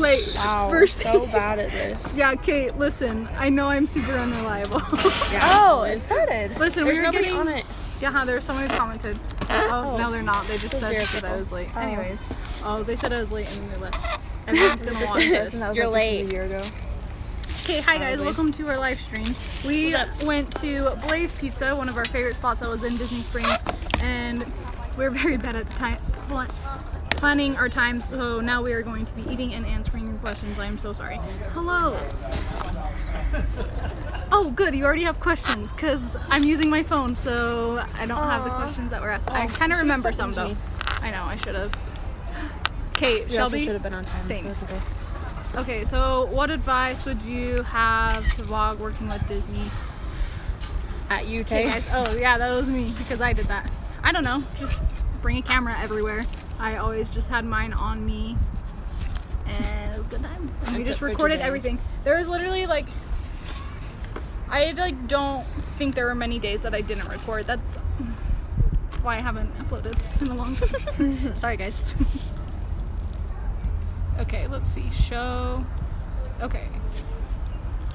late. Wow, for we're so bad at this. Yeah, Kate, listen. I know I'm super unreliable. Yeah. Oh, it started. Listen, There's we were nobody getting... on it. Yeah, there's someone who commented. Oh, no, they're not. They just It's said zero that I people. was late. Oh. Anyways. Oh, they said I was late and then they left. Everyone's gonna watch this. You're late. A year ago. Okay, hi guys, Probably. welcome to our live stream. We went to Blaze Pizza, one of our favorite spots that was in Disney Springs, and we were very bad at planning our time, so now we are going to be eating and answering your questions. I am so sorry. Hello. Oh, good, you already have questions, because I'm using my phone, so I don't have the questions that were asked. I kind of remember some, though. I know, I should have. Okay, You Shelby? also should have been on time. Same. That's okay. Okay, so what advice would you have to vlog working with Disney? At UT. Hey guys, oh yeah, that was me because I did that. I don't know, just bring a camera everywhere. I always just had mine on me and it was a good time. And we just recorded everything. There was literally like, I like don't think there were many days that I didn't record. That's why I haven't uploaded in a long time. Sorry guys. Okay, let's see. Show. Okay.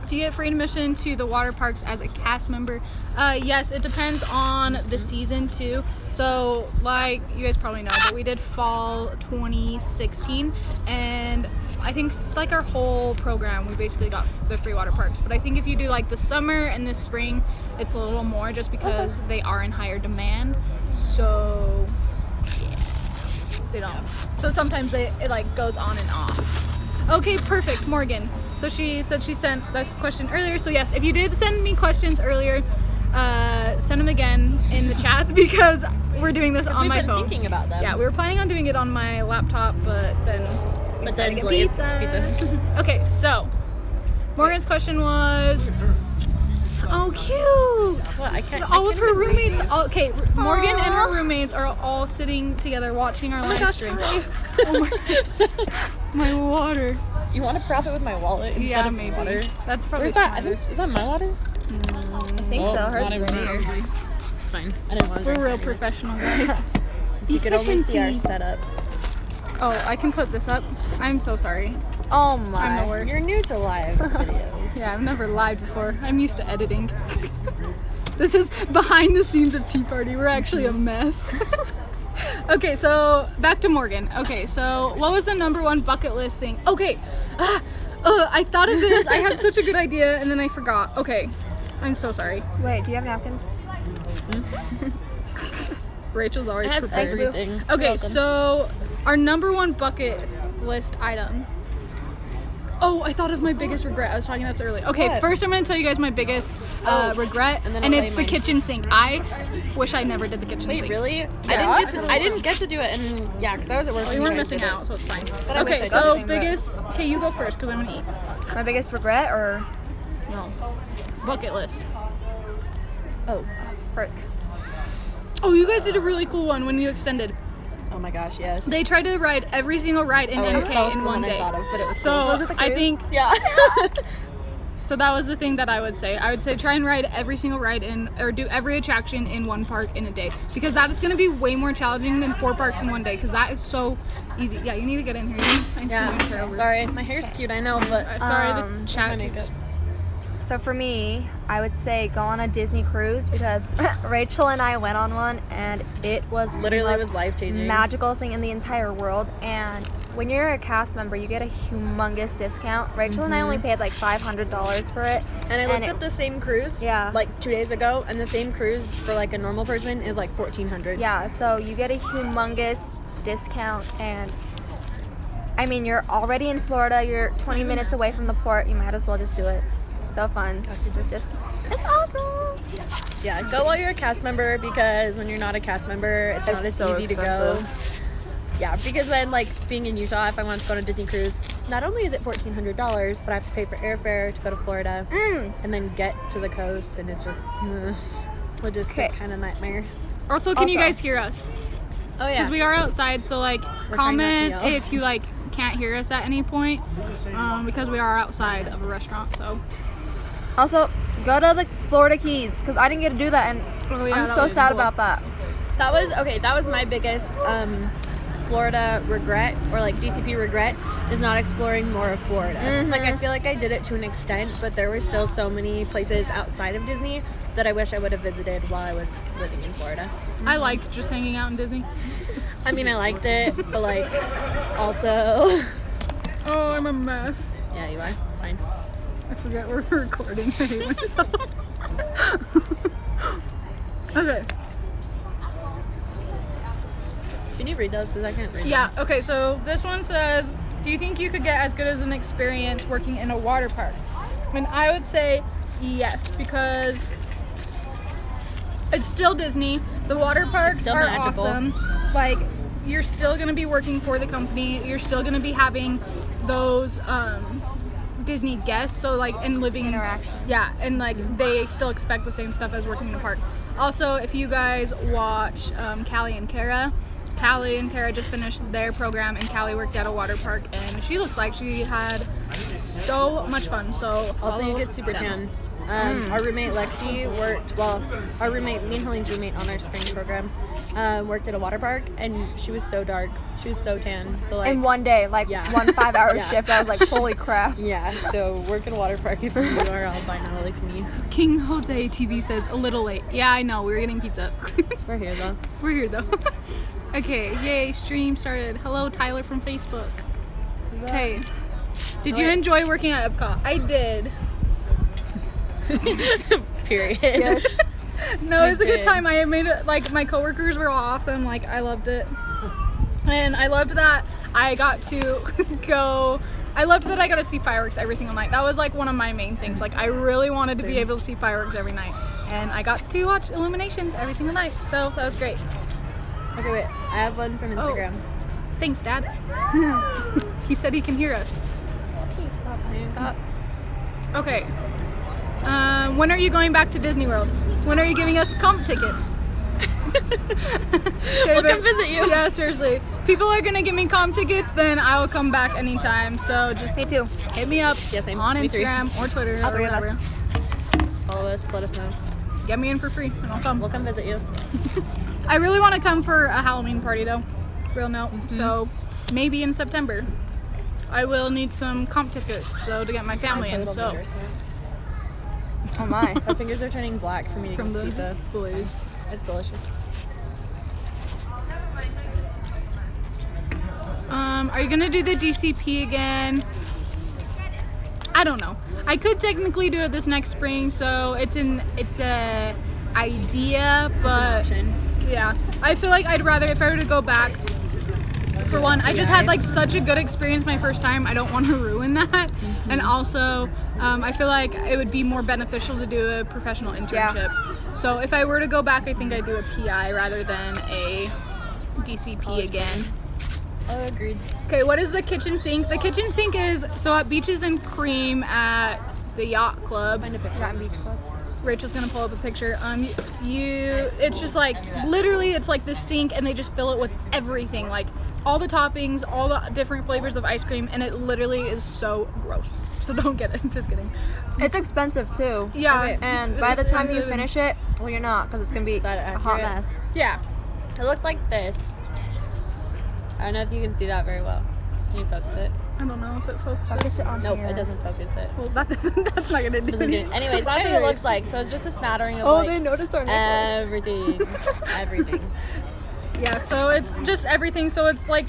Do you get free admission to the water parks as a cast member? Yes, it depends on the season too. So, like you guys probably know, but we did fall 2016, and I think like our whole program, we basically got the free water parks. But I think if you do like the summer and the spring, it's a little more just because they are in higher demand. So, yeah, they don't. So sometimes it like goes on and off. Okay, perfect, Morgan. So she said she sent this question earlier. So yes, if you did send me questions earlier, send them again in the chat because we're doing this on my phone. We've been thinking about them. Yeah, we were planning on doing it on my laptop, but then we decided to get Blaze pizza. Okay, so Morgan's question was, oh cute! What? I can't. All I of can't her even read roommates, these. okay, Morgan and her roommates are all sitting together watching our live stream. Oh my water. You want to profit with my wallet instead Yeah, of maybe. water? That's probably Where's that? smarter. Is that my water? I think so. Hers not is even right here. It's fine. I didn't want to. We're real professional guys. You could only see our Efficiency. setup. Oh, I can put this up. I'm so sorry. Oh I'm the my. worst. You're new to live videos. Yeah, I've never live before. I'm used to editing. This is behind the scenes of Tparty. We're actually a mess. Okay, so back to Morgan. Okay, so what was the #1 bucket list thing? Okay, I thought of this. I had such a good idea and then I forgot. Okay, I'm so sorry. Wait, do you have napkins? Rachel's always I have prepared. everything. Okay, Welcome. so our #1 bucket list item. Oh, I thought of my biggest regret. I was talking about this earlier. Okay, What? first I'm going to tell you guys my biggest regret, and then and I'll it's tell the you mine. kitchen sink. I wish I never did the kitchen Wait, sink. really? Yeah. I didn't get to do it, and yeah, because I was at work. Well, when you weren't guys missing did it. out, so it's fine. I wish Okay, I so did. biggest. Okay, you go first because I'm going to eat. My biggest regret or? No. Bucket list. Oh, frick. Oh, you guys did a really cool one when you extended. Oh my gosh, yes. They tried to ride every single ride in that was MK the in one I day. thought of, but it was So Was it the I cruise? think yeah. so. That was the thing that I would say. I would say try and ride every single ride in, or do every attraction in one park in a day, because that is going to be way more challenging than 4 parks in one day. Because that is so easy. Yeah, you need to get in here. I need to move your hair over. Sorry, my hair's cute. I know, but Sorry, Um, the my chat. makeup. So for me, I would say go on a Disney cruise because Rachel and I went on one and it was Literally the was most life-changing. magical thing in the entire world. And when you're a cast member, you get a humongous discount. Rachel and I only paid like $500 for it. And I looked it- at the same cruise Yeah. like 2 days ago, and the same cruise for like a normal person is like $1,400. Yeah, so you get a humongous discount, and I mean, you're already in Florida, you're 20 minutes away from the port, you might as well just do it. So fun. Just, it's awesome. Yeah, go while you're a cast member, because when you're not a cast member, it's not It's as so easy to go. expensive. Yeah, because then like being in Utah, if I wanted to go on a Disney cruise, not only is it $1,400, but I have to pay for airfare to go to Florida and then get to the coast, and it's just logistic Okay. kind of nightmare. Also, can you Also- guys hear us? Oh yeah. Because we are outside, so like We're trying not to comment yell. if you like can't hear us at any point, because we are outside of a restaurant. So Also, go to the Florida Keys, because I didn't get to do that, and oh, yeah, I'm that so was sad cool. about that. That was my biggest Florida regret, or like DCP regret, is not exploring more of Florida. Like, I feel like I did it to an extent, but there were still so many places outside of Disney that I wish I would have visited while I was living in Florida. I liked just hanging out in Disney. I mean, I liked it, but like, also... Oh, I'm a mess. Yeah, you are. It's fine. I forget we're recording. I hate myself. Okay. Can you read those? Because I can't read Yeah, okay, so this one says, do you think you could get as good as an experience working in a water park? And I would say yes, because it's still Disney. The water parks still are magical. awesome. Like, you're still going to be working for the company. You're still going to be having those Disney guests, so like, and living Interaction. Yeah, and like they still expect the same stuff as working in a park. Also, if you guys watch Callie and Kara just finished their program, and Callie worked at a water park, and she looks like she had so much fun. So Also, you follow get super them. tan. Our roommate Lexi our roommate, me and Helene's roommate on our spring program, worked at a water park, and she was so dark. She was so tan. So like, In one day, like Yeah. one 5-hour Yeah. shift, I was like, holy crap. yeah, so work at a water park if you are albino like me. King Jose TV says a little late. Yeah, I know. We were getting pizza. We're here though. We're here though. Okay, yay! Stream started. Hello, Tyler from Facebook. Okay. Did you enjoy working at Epcot? I did. Period. Yes. No, it was a good did. time. I made it, like, my coworkers were awesome. Like, I loved it. And I loved that I got to I loved that I got to see fireworks every single night. That was like one of my main things. Like, I really wanted to be able to see fireworks every night. And I got to watch illuminations every single night. So that was great. Okay, wait. I have one from Instagram. Thanks, Dad. He said he can hear us. Thanks, Pop. Hancock. Okay. When are you going back to Disney World? When are you giving us comp tickets? We'll come visit you. Yeah, seriously. If people are gonna give me comp tickets, then I will come back anytime. So just Me too. hit me up Yeah, same. on Me too. Instagram or Twitter All or three of us. whatever. Follow us. Let us know. Get me in for free and I'll come. We'll come visit you. I really want to come for a Halloween party though. Real note. Mm-hmm. So maybe in September. I will need some comp tickets so to get my family in. So Oh my. My fingers are turning black from eating from the pizza. Blaze. It's delicious. Are you gonna do the DCP again? I don't know. I could technically do it this next spring, so it's a idea, but Option. yeah, I feel like I'd rather, if I were to go back, for one, I just had like such a good experience my first time. I don't want to ruin that, and also I feel like it would be more beneficial to do a professional internship. So if I were to go back, I think I'd do a PI rather than a DCP again. Oh, agreed. Okay, what is the kitchen sink? The kitchen sink is, so at Beaches and Cream at the Yacht Club. Find a picture. Mountain Beach Club. Rachel's gonna pull up a picture. It's just like, literally it's like this sink and they just fill it with everything. Like all the toppings, all the different flavors of ice cream, and it literally is so gross. So don't get it, just kidding. It's expensive too. Yeah. Okay. And It's by the time you expensive. finish it, well, you're not, because it's going to be that a hot accurate? mess. Yeah. It looks like this. I don't know if you can see that very well. Can you focus it? I don't know if it focuses. Focus it on Nope, here. it doesn't focus it. Well, that's not gonna do Doesn't do it. Anyways, that's what it looks like. So it's just a smattering of like noticed our everything. Everything. Yeah, so it's just everything. So it's like,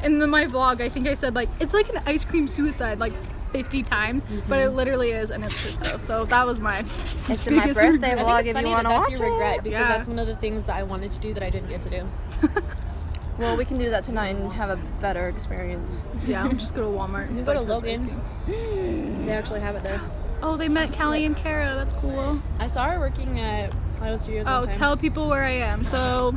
in my vlog, I think I said like, it's like an ice cream suicide, like 50 times, but it literally is, and it's just gross. So that was my It's in my biggest birthday regret. I vlog think it's if funny you want to that watch that's your regret because Yeah. that's one of the things that I wanted to do that I didn't get to do. Well, we can do that tonight and have a better experience. Yeah, I'm just go to Walmart. You and go to buy Coke's ice Logan. cream. They actually have it there. Oh, they met Callie and Kara. That's cool. I saw her working at Hollywood Studios Oh, one time. tell people where I am. So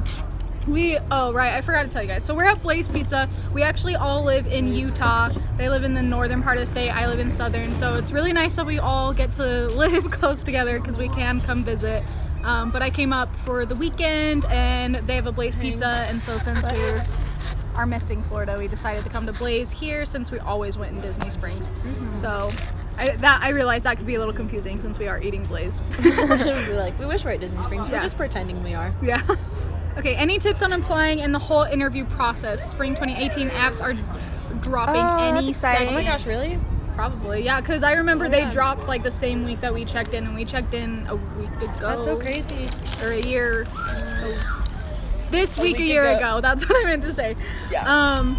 I forgot to tell you guys. So we're at Blaze Pizza. We actually all live in Utah. They live in the northern part of the state. I live in southern. So it's really nice that we all get to live close together because we can come visit. But I came up for the weekend and they have a Blaze Pizza. And so since we are missing Florida, we decided to come to Blaze here since we always went in Disney Springs. So I realized that could be a little confusing since we are eating Blaze. We're like, we wish we're at Disney Springs. We're Yeah. just pretending we are. Yeah. Okay, any tips on applying in the whole interview process? Spring 2018 apps are dropping that's any exciting. Oh my second. gosh, really? Probably, yeah, because I remember Oh, they yeah. dropped like the same week that we checked in, and we checked in a week ago. That's so crazy. Or a year. This week a week year ago. ago. That's what I meant to say. Yeah.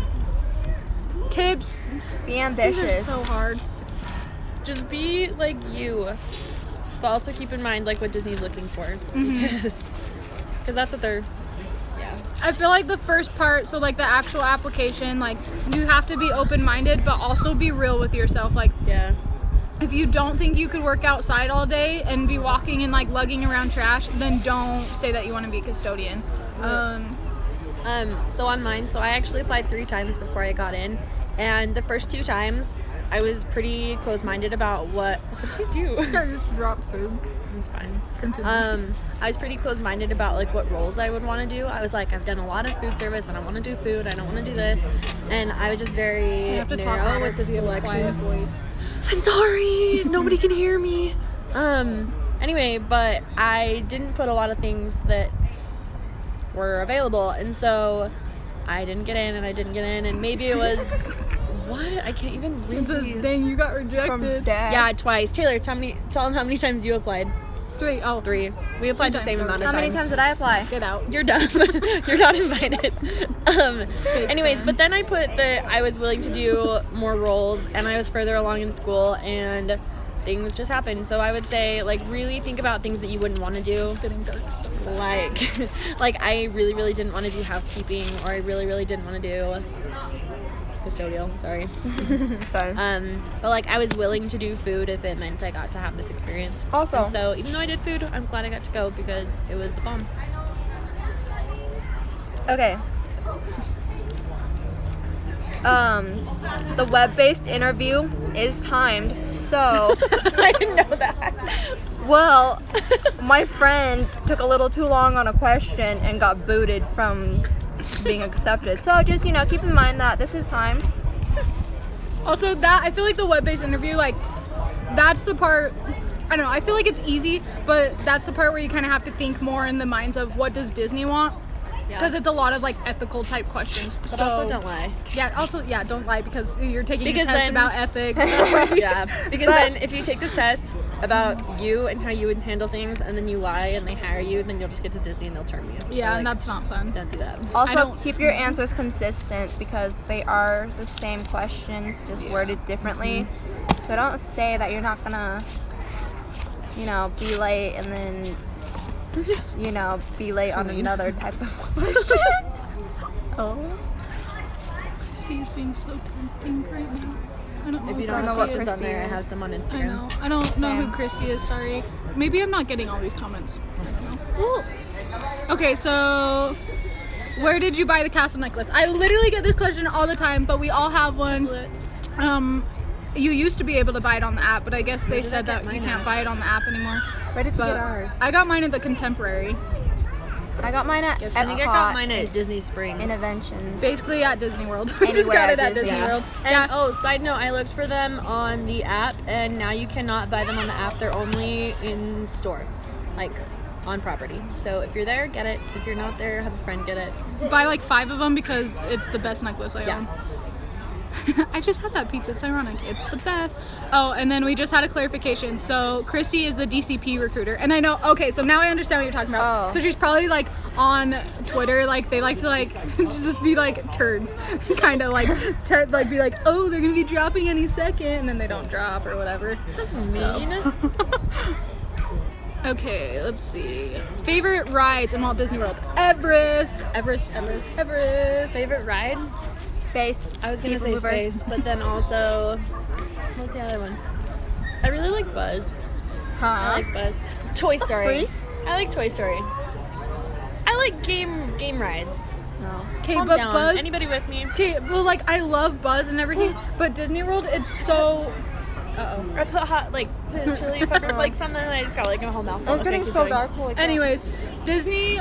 Tips. Be These ambitious. are so hard. Just be like you, but also keep in mind like what Disney's looking for, because that's what they're. Yeah. I feel like the first part, so like the actual application, like you have to be open-minded, but also be real with yourself. Like Yeah. if you don't think you could work outside all day and be walking and like lugging around trash, then don't say that you want to be a custodian. So on mine, I actually applied 3 times before I got in, and the first 2 times I was pretty close-minded about what did you do? I just dropped food. It's fine. Continue. I was pretty close-minded about like what roles I would want to do. I was like, I've done a lot of food service. I don't want to do food. I don't want to do this. And I was just very You have to talk narrow louder with the 'cause you have a quiet selections. voice. I'm sorry, nobody can hear me. Anyway, but I didn't put a lot of things that were available, and so I didn't get in, and maybe it was what? I can't even read It says, these. dang, you got From rejected. Dad. Yeah, twice. Taylor, tell them how many times you applied. 3. Oh, 3. We applied the times same already. amount of How many times did I apply? get out. You're done. You're not invited. Anyways, but then I put that I was willing to do more roles, and I was further along in school, and things just happened. So I would say, like, really think about things that you wouldn't want to do. It's getting dark. So. Like I really didn't want to do housekeeping, or I really didn't want to do custodial. Sorry. Fine. But like I was willing to do food if it meant I got to have this experience. Also- And so even though I did food, I'm glad I got to go because it was the bomb. Okay. The web-based interview is timed, so I didn't know that. well, my friend took a little too long on a question and got booted from being accepted. So just, keep in mind that this is timed. Also, I feel like the web-based interview, like, that's the part, I don't know, I feel like it's easy, but that's the part where you kind of have to think more in the minds of what does Disney want? Because it's a lot of, like, ethical type questions. But so, also don't lie. Yeah, don't lie because you're taking Because a test then- about ethics. Yeah, because then if you take this test about you and how you would handle things, and then you lie and they hire you, then you'll just get to Disney and they'll term you. Yeah, So, and like, that's not fun. don't do that. Also, don't- keep your answers consistent because they are the same questions, just worded differently. So don't say that you're not gonna, be late and then, be late on another type of question. Oh. Christy is being so tempting right now. I don't know If you who don't know have what Christy pictures is. on there, I Christy have is. some on I Instagram. know. I don't know Same. who Christy is, sorry. Maybe I'm not getting all these comments. I don't know. Ooh. Okay, so where did you buy the castle necklace? I literally get this question all the time, but we all have one. You used to be able to buy it on the app, but I guess they did I said get that you mine can't at? buy it on the app anymore. Where did we But get ours? I got mine at the Contemporary. I got mine at I think I got mine Epcot at Disney Springs. Interventions. Basically at Disney World. We just Anywhere got at it at Disney. Disney World. And side note, I looked for them on the app, and now you cannot buy them on the app. They're only in store, like on property. So if you're there, get it. If you're not there, have a friend get it. Buy like 5 of them because it's the best necklace I Yeah. own. I just had that pizza. It's ironic. It's the best. Oh, and then we just had a clarification. So Christy is the DCP recruiter, and I know. Okay, so now I understand what you're talking about. Oh. So she's probably like on Twitter. Like they like to like just be like turds, kind of like like be like, oh, they're gonna be dropping any second, and then they don't drop or whatever. That's mean. Okay, let's see. Favorite rides in Walt Disney World? Everest. Favorite ride? Space. I was gonna People say mover. Space, but then also, what's the other one? I really like Buzz. I like Buzz. Toy Story. I like Toy Story. I like game rides. No. Okay, Calm but down. Buzz. Anybody with me? Okay, well, like I love Buzz and everything, but Disney World, it's so. I put hot the chili pepper flakes on them, and I just got like a whole mouthful. It's getting so dark. Holy crap. Anyways, Disney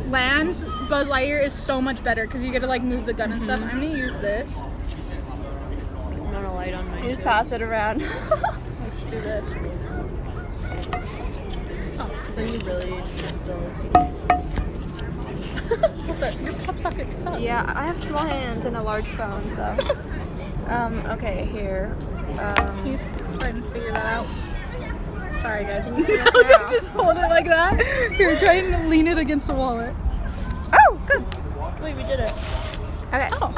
Land's Buzz Lightyear is so much better because you get to like move the gun and stuff. I'm gonna use this. I'm not a light on mine. Just too. pass it around. Let's do this. Because then you really stand still. Your pop socket sucks. Yeah, I have small hands and a large phone, so. Okay, here. He's trying to figure that out. Sorry, guys. Just hold it like that. Here, try and lean it against the wallet. Oh, good. Wait, we did it. Okay. Oh,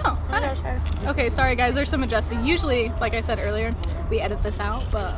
Oh my gosh, Okay, sorry, guys. There's some adjusting. Usually, like I said earlier, we edit this out, but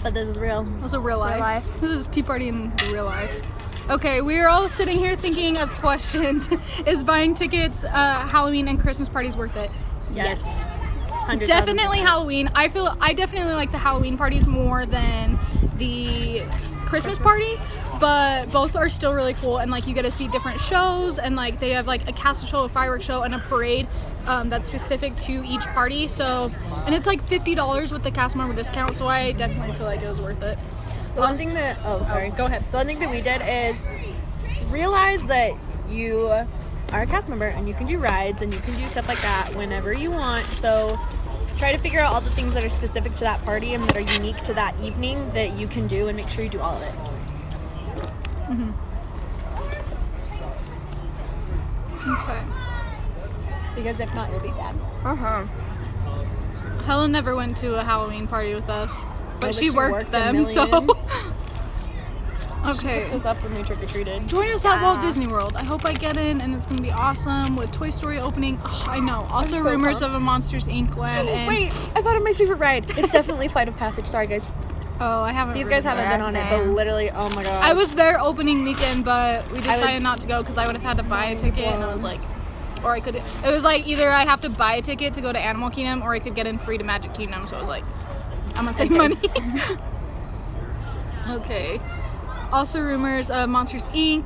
but this is real. this is real life. life. This is Tparty in real life. Okay, we are all sitting here thinking of questions. Is buying tickets, Halloween and Christmas parties worth it? Yes. 100,000%. Definitely Halloween. I definitely like the Halloween parties more than the Christmas party, but both are still really cool, and like you get to see different shows, and like they have like a castle show, a fireworks show, and a parade that's specific to each party. So, and it's like $50 with the cast member discount, so I definitely feel like it was worth it. The one thing that Go ahead. The one thing that we did is realize that you are a cast member and you can do rides and you can do stuff like that whenever you want. So try to figure out all the things that are specific to that party and that are unique to that evening that you can do, and make sure you do all of it. Okay. Because if not, you'll be sad. Helen never went to a Halloween party with us, but but she she worked worked a them, million. so. She Okay. picked us up when we trick-or-treated. Join us at Walt Disney World. I hope I get in, and it's gonna be awesome with Toy Story opening. Oh, I know. Also, so rumors pumped. of a Monsters Inc. land. And Wait, I thought of my favorite ride. It's definitely Flight of Passage. Sorry, guys. Oh, I haven't. These ridden guys haven't that. been on it, but same. literally, oh my god. I was there opening weekend, but we was- decided not to go because I would have had to buy a ticket, and I was like, or I could. It was like either I have to buy a ticket to go to Animal Kingdom, or I could get in free to Magic Kingdom. So I was like, I'm gonna save money. Okay. Also, rumors of Monsters Inc.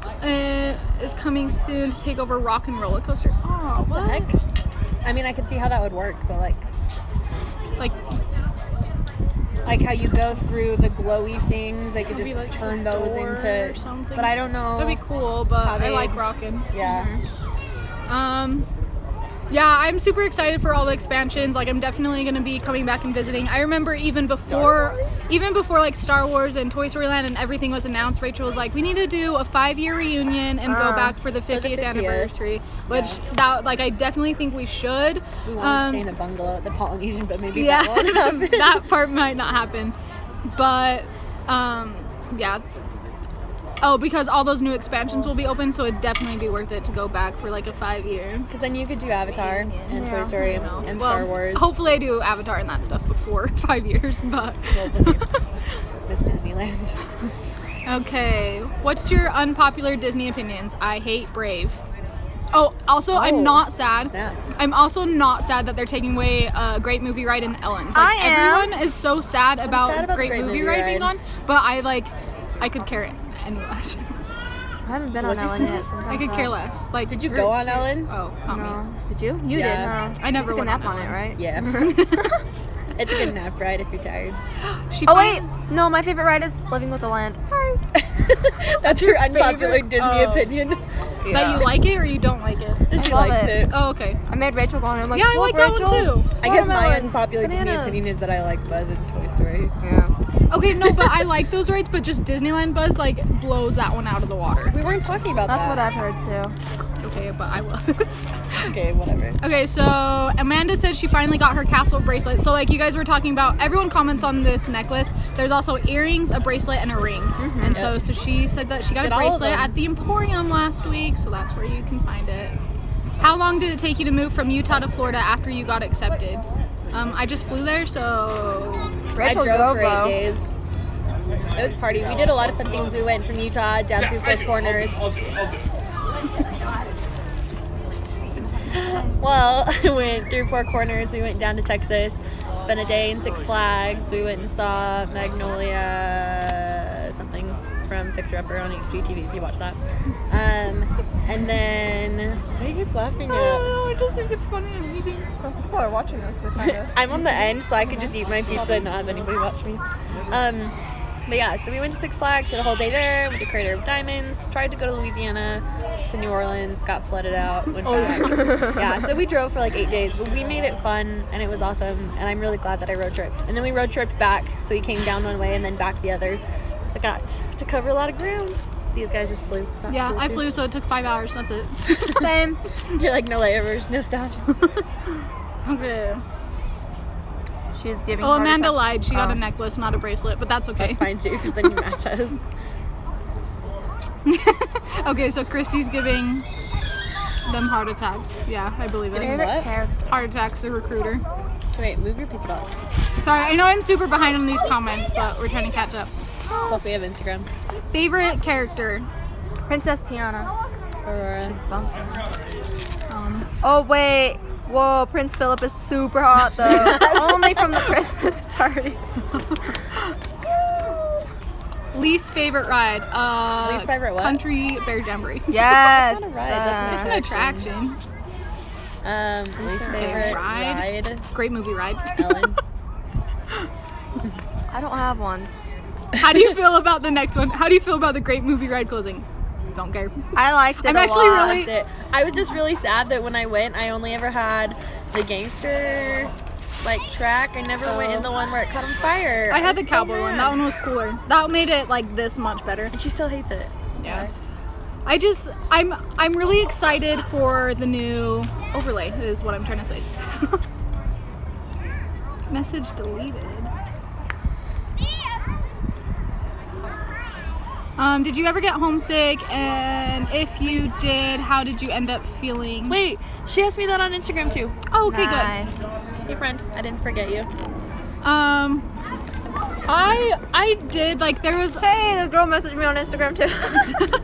Is coming soon to take over Rock and Roller Coaster. Oh, What the heck? I mean, I could see how that would work, but like how you go through the glowy things, they could It'd be just like turn a those door into. or something. But I don't know. That'd be cool, but how I they- like rockin'. Yeah. Yeah, I'm super excited for all the expansions. Like, I'm definitely gonna be coming back and visiting. I remember even before like Star Wars and Toy Story Land and everything was announced, Rachel was like, we need to do a 5-year reunion and go back for the 50th 50th. anniversary. Which that I definitely think we should. We want to stay in a bungalow at the Polynesian, but maybe Yeah, that won't happen. that part might not happen. But yeah. Oh, because all those new expansions will be open, so it'd definitely be worth it to go back for like a 5-year. Because then you could do Avatar and Toy Story and Star Well, Wars. Hopefully I do Avatar and that stuff before 5 years, but Well, we'll see. Miss Disneyland. okay. What's your unpopular Disney opinions? I hate Brave. Oh, also I'm not sad. Snap. I'm also not sad that they're taking away a Great Movie Ride in Ellen's. Like, I am. everyone is so sad about, sad about the Great Movie Ride being on, but I could care anyways. I haven't been What'd on you Ellen say? yet. So I could care less. Like, Did you go on Ellen? Oh, not me. No. Did you? You Yeah. did, huh? I never You took a went nap on on it, right? Yeah. It's a good nap ride if you're tired. She Oh wait, finally- no, my favorite ride is Living with the Land. Sorry. That's your unpopular favorite? Disney Oh. opinion. That you like it or you don't like it? She love likes it. it. Oh, okay. I made Rachel go on it. I'm like, Yeah, I look, like that one Rachel, too. I guess my watermelons, unpopular Disney bananas. opinion is that I like Buzz and Toy Story. Yeah. Okay, no, but I like those rides, but just Disneyland Buzz like blows that one out of the water. We weren't talking about That's that. what I've heard too. Okay, but I was. Okay, whatever. Okay, so Amanda said she finally got her castle bracelet. So like you guys were talking about, everyone comments on this necklace. There's also earrings, a bracelet, and a ring. And so she said that she got Get a all of bracelet them. at the Emporium last week, so that's where you can find it. How long did it take you to move from Utah to Florida after you got accepted? I just flew there, so Rachel I drove for 8 though. days. It was a party. We did a lot of fun things. We went from Utah down through Four Corners. Well, I went through Four Corners. We went down to Texas, spent a day in Six Flags. We went and saw Magnolia something from Fixer Upper on HGTV if you watch that. And then, what are you guys laughing at? I just think it's funny I'm eating. People are watching us. I'm on the end, so I can just eat my pizza and not have anybody watch me. But yeah, so we went to Six Flags, did a whole day there, went to Crater of Diamonds, tried to go to Louisiana, to New Orleans, got flooded out, went back. Yeah, so we drove for like 8 days, but we made it fun and it was awesome, and I'm really glad that I road tripped. And then we road tripped back, so we came down one way and then back the other. So I got to cover a lot of ground. These guys just flew. That's Yeah, cool, I too. flew, so it took 5 hours. That's it. Same. You're like, no layovers, no stops. Okay. She's giving. Oh, heart Amanda attacks. lied. She got Oh. a necklace, not a bracelet, but that's okay. That's fine too, because then you match us. Okay, so Christy's giving them heart attacks. Yeah, I believe it. Favorite What? character. Heart attacks, the recruiter. Wait, move your pizza box. Sorry, I know I'm super behind on these comments, but we're trying to catch up. Plus, we have Instagram. Favorite character? Princess Tiana. Aurora. Oh wait. Whoa, Prince Philip is super hot though. Only from the Christmas party. Least favorite ride? Least favorite what? Country Bear Jamboree. Yes. That's not a ride, that's It's an attraction. Least favorite ride. Great movie ride. Ellen. I don't have one. How do you feel about the next one? How do you feel about the Great Movie Ride closing? Don't care. I liked it I'm a actually lot. really- It. I was just really sad that when I went, I only ever had the gangster track. I never went in the one where it caught on fire. I had the was so cowboy one. mad. That one was cooler. That made it like this much better. And she still hates it. Yeah. I'm really excited for the new overlay is what I'm trying to say. Message deleted. Did you ever get homesick? And if you did, how did you end up feeling? Wait, she asked me that on Instagram too. Oh, okay, Nice. Hey friend, I didn't forget you. good. I did there was Hey, the girl messaged me on Instagram too.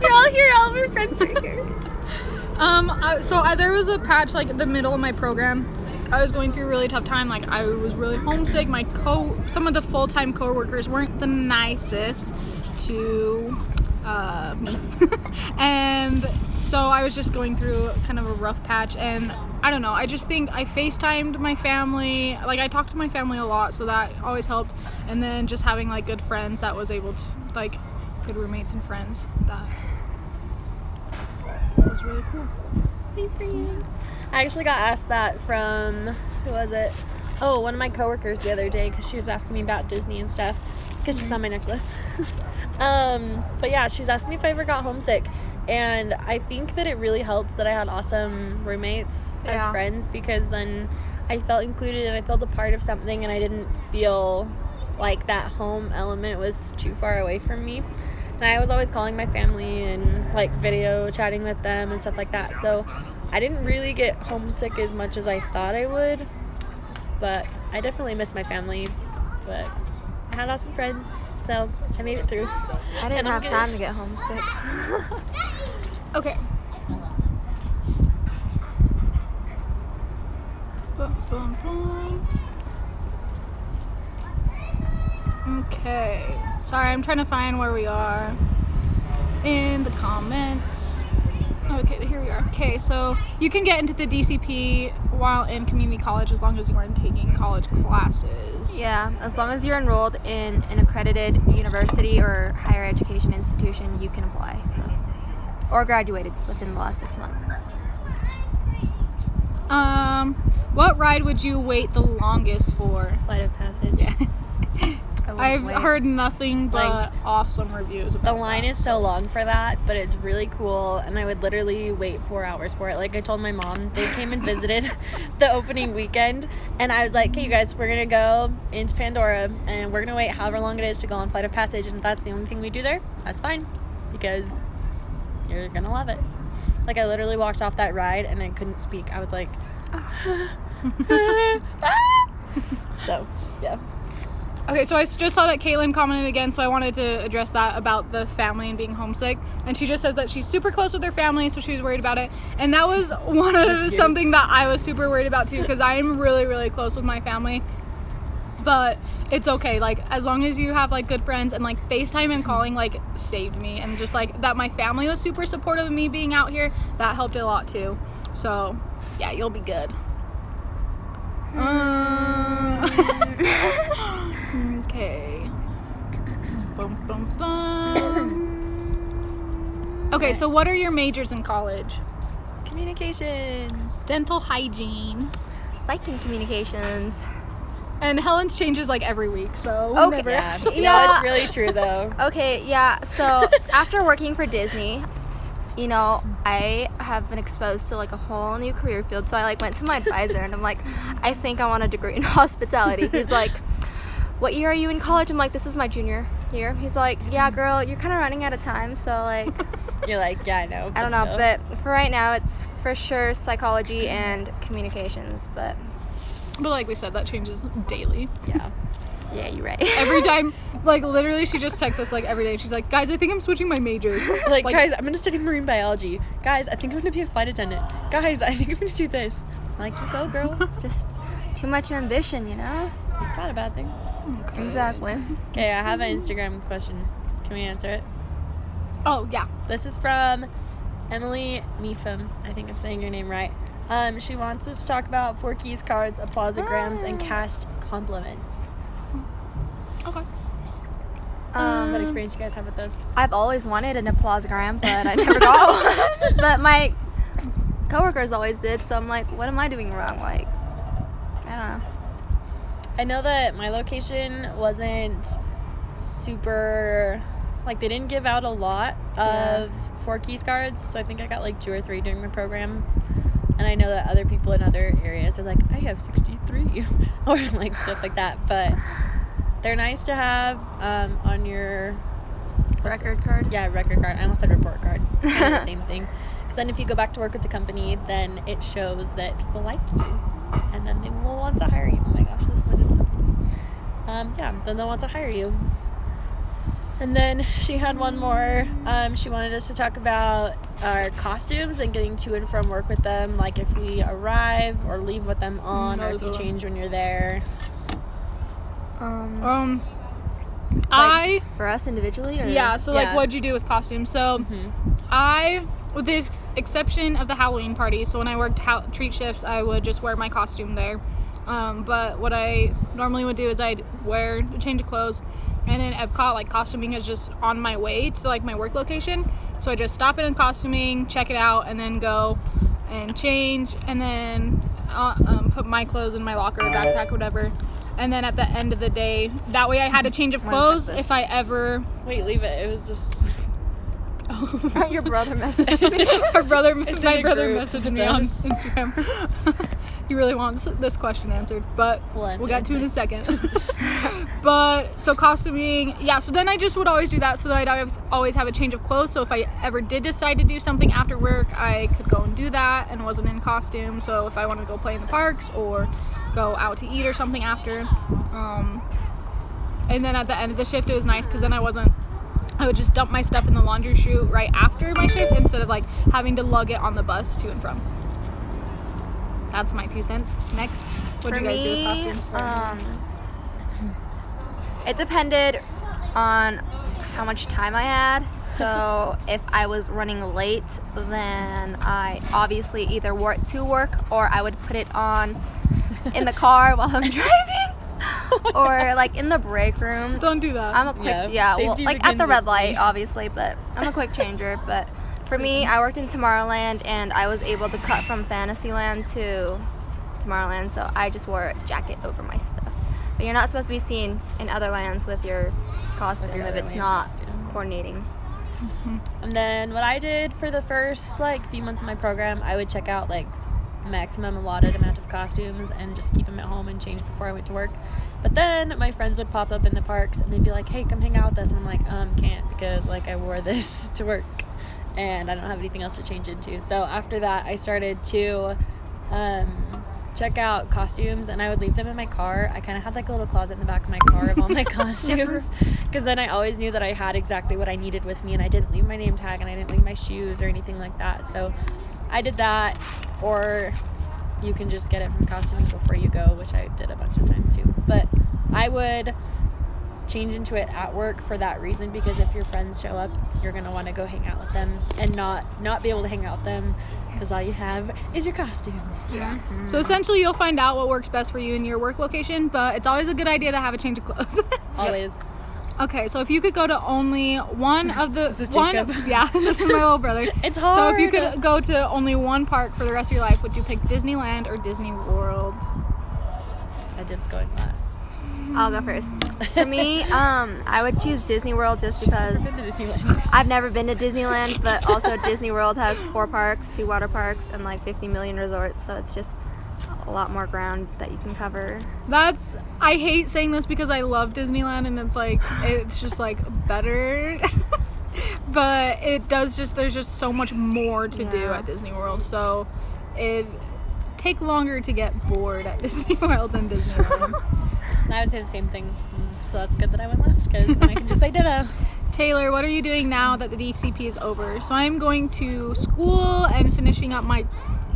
You're all here, all of our friends are here. there was a patch the middle of my program. I was going through a really tough time. I was really homesick. Some of the full-time coworkers weren't the nicest to me. And so I was just going through kind of a rough patch, and I don't know, I just think I FaceTimed my family. I talked to my family a lot, so that always helped. And then just having good friends that was able to good roommates and friends, that was really cool. Hey friends. I actually got asked that from, who was it? Oh, one of my coworkers the other day, because she was asking me about Disney and stuff, because she saw my necklace. But yeah, she was asking me if I ever got homesick, and I think that it really helped that I had awesome roommates as Yeah. friends, because then I felt included and I felt a part of something, and I didn't feel like that home element was too far away from me. And I was always calling my family and video chatting with them and stuff like that, so I didn't really get homesick as much as I thought I would, but I definitely miss my family. But I had awesome friends, so I made it through. I didn't And I'm have good. time to get homesick. Okay. Bum, bum, bum. Okay. Sorry, I'm trying to find where we are in the comments. Okay, here we are. Okay, so you can get into the DCP while in community college as long as you aren't taking college classes. Yeah, as long as you're enrolled in an accredited university or higher education institution, you can apply. So, or graduated within the last 6 months. What ride would you wait the longest for? Flight of Passage. Yeah. I wouldn't I've wait. heard nothing but awesome reviews about The line that. is so long for that, but it's really cool, and I would literally wait 4 hours for it. I told my mom, they came and visited the opening weekend, and I was like, okay, you guys, we're gonna go into Pandora, and we're gonna wait however long it is to go on Flight of Passage, and if that's the only thing we do there, that's fine, because you're gonna love it. I literally walked off that ride, and I couldn't speak. I was like, so, yeah. Okay, so I just saw that Caitlin commented again, so I wanted to address that about the family and being homesick. And she just says that she's super close with her family, so she was worried about it. And that was something that I was super worried about too, because I am really, really close with my family. But it's okay, as long as you have good friends, and FaceTime and calling saved me, and just that my family was super supportive of me being out here, that helped a lot too. So yeah, you'll be good. Okay. Bum, bum, bum. Okay, so what are your majors in college? Communications. Dental hygiene. Psych and communications. And Helen's changes like every week, so we Okay. never Yeah. actually. No, it's really true though. Okay, yeah. So after working for Disney, you know, I have been exposed to like a whole new career field. So I like went to my advisor and I'm like, I think I want a degree in hospitality. He's like, what year are you in college? I'm like, this is my junior year. He's like, yeah, girl, you're kind of running out of time. So like, You're like, yeah, I know. I don't know, but for right now, it's for sure psychology and communications. But like we said, that changes daily. yeah. yeah, you're right. Every time, like literally, she just texts us like every day. She's like, guys, I think I'm switching my major. Like, guys, I'm gonna study marine biology. Guys, I think I'm gonna be a flight attendant. Guys, I think I'm gonna do this. I'm like, you go, girl. Just too much ambition, you know? It's not a bad thing. Exactly. Okay, I have an Instagram question. Can we answer it? Oh yeah. This is from Emily Meefam. I think I'm saying your name right. She wants us to talk about 4 keys cards, applausigrams, and cast compliments. Okay. What experience you guys have with those? I've always wanted an applausegram, but I never got one. But my coworkers always did, so I'm like, what am I doing wrong? Like, I don't know. I know that my location wasn't super, like they didn't give out a lot of 4 keys cards, so I think I got like 2 or 3 during my program. And I know that other people in other areas are like, I have 63 or like stuff like that, but they're nice to have on your Record card? yeah, record card. I almost said report card. Kind of the same thing. Because then if you go back to work with the company, then it shows that people like you, and then they will want to hire you. Oh my gosh, this one is bugging me. Yeah, then they'll want to hire you. And then she had one more. She wanted us to talk about our costumes and getting to and from work with them, like if we arrive or leave with them on, or if you change when you're there. For us individually? Or? Yeah, so like Yeah. what'd you do with costumes? So I, with the exception of the Halloween party, so when I worked treat shifts, I would just wear my costume there. But what I normally would do is I'd wear a change of clothes, and in Epcot, like costuming is just on my way to like my work location. So I just stop it in costuming, check it out, and then go and change, and then put my clothes in my locker, backpack, whatever. And then at the end of the day, that way I had a change of clothes if I ever. Wait, leave it. It was just. Your brother messaged me. My brother in a messaged group me on Instagram. He really wants this question answered, but We'll we'll get to it in a second. But so costuming, yeah. So then I just would always do that, so that I'd always have a change of clothes. So if I ever did decide to do something after work, I could go and do that, and wasn't in costume. So if I wanted to go play in the parks or go out to eat or something after, and then at the end of the shift, it was nice because then I would just dump my stuff in the laundry chute right after my shift instead of like having to lug it on the bus to and from. That's my 2 cents. Next, what did you guys do with costumes? It depended on how much time I had. So if I was running late, then I obviously either wore it to work or I would put it on in the car while I'm driving. Or like in the break room. Don't do that. I'm a quick, well, Safety like at the begins red with light, me. obviously, but I'm a quick changer. But for me, I worked in Tomorrowland, and I was able to cut from Fantasyland to Tomorrowland, so I just wore a jacket over my stuff. But you're not supposed to be seen in other lands with your costume your if it's other not land's costume. coordinating. And then what I did for the first like few months of my program, I would check out like maximum allotted amount of costumes and just keep them at home and change before I went to work. But then my friends would pop up in the parks and they'd be like, hey, come hang out with us. And I'm like, can't, because like I wore this to work and I don't have anything else to change into. So after that, I started to check out costumes, and I would leave them in my car. I kind of had like a little closet in the back of my car of all my costumes, because then I always knew that I had exactly what I needed with me, and I didn't leave my name tag and I didn't leave my shoes or anything like that. So I did that, or you can just get it from costuming before you go, which I did a bunch of times too. But I would change into it at work for that reason, because if your friends show up, you're gonna want to go hang out with them and not be able to hang out with them because all you have is your costume. Yeah. So essentially, you'll find out what works best for you in your work location, but it's always a good idea to have a change of clothes. Always. Okay, so if you could go to only one of the This is one, Jacob. yeah, this is my little brother. It's So hard. if you could go to only one park for the rest of your life, would you pick Disneyland or Disney World? Dib's going last. I'll go first. For me, I would choose Disney World just because I've been to Disneyland. I've never been to Disneyland, but also Disney World has 4 parks, 2 water parks, and like 50 million resorts, so it's just a lot more ground that you can cover. I hate saying this because I love Disneyland and it's just like better. But there's just so much more to do at Disney World, so it take longer to get bored at Disney World than Disneyland. I would say the same thing, so that's good that I went last because then I can just say ditto. Taylor, what are you doing now that the DCP is over? So I'm going to school and finishing up my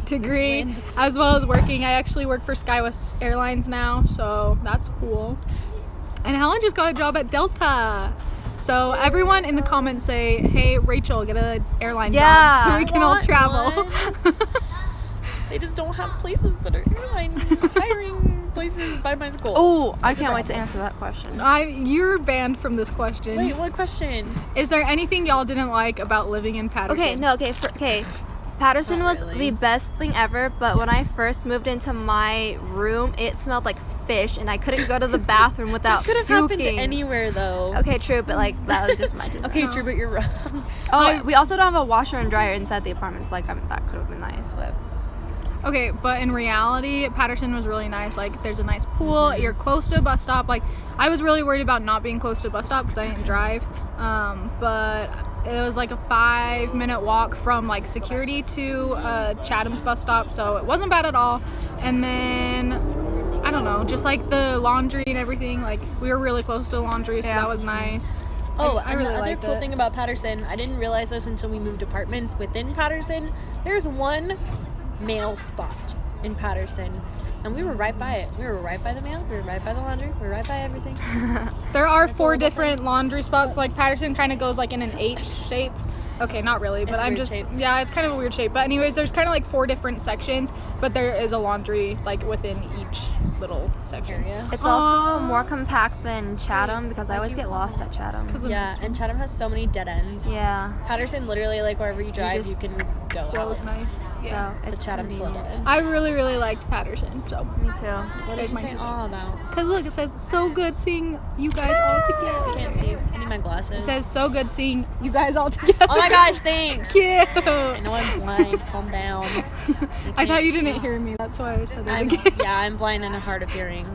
degree as well as working. I actually work for SkyWest Airlines now, so that's cool. And Helen just got a job at Delta. So everyone in the comments say, hey, Rachel, get an airline job so we can all travel. They just don't have places that are airline hiring places by my school. Oh, I can't wait to answer that question. You're banned from this question. Wait, what question? Is there anything y'all didn't like about living in Patterson? Okay. Patterson was the best thing ever, but when I first moved into my room, it smelled like fish, and I couldn't go to the bathroom without Could have puking. happened anywhere though. Okay, true, but like that was just my 2 cents. Okay, true, but you're wrong. Oh, we also don't have a washer and dryer inside the apartments. Like that could have been nice, but. Okay, but in reality, Patterson was really nice. Like, there's a nice pool. You're close to a bus stop. Like, I was really worried about not being close to a bus stop because I didn't drive. But it was like a 5-minute walk from like security to Chatham's bus stop, so it wasn't bad at all. And then I don't know, just like the laundry and everything. Like, we were really close to the laundry, so that was nice. Oh, I and really the other liked cool it. thing about Patterson, I didn't realize this until we moved apartments within Patterson. There's one mail spot in Patterson, and we were right by it. We were right by the mail, we were right by the laundry, we were right by everything. There are 4 different laundry spots. Like, Patterson kind of goes like in an H shape. Okay, not really, but It's weird shape. Yeah, it's kind of a weird shape. But anyways, there's kind of like 4 different sections, but there is a laundry like within each little section. Area. It's also more compact than Chatham because I always get lost at Chatham. Yeah, and Chatham has so many dead ends. Yeah. Patterson, literally, like wherever you drive, you can go That was out. nice. So But it's Chatham's full of convenient. dead ends. I really, really liked Patterson. So, Me too. What did you my say 2 cents. all about? Cause look, it says so good seeing you guys all I together. can't see. I need my glasses. It says so good seeing you guys all together. Oh my gosh, thanks! Cute. I know I'm blind. Calm down. I thought you didn't hear me. That's why I said that again. I'm blind and hard of hearing.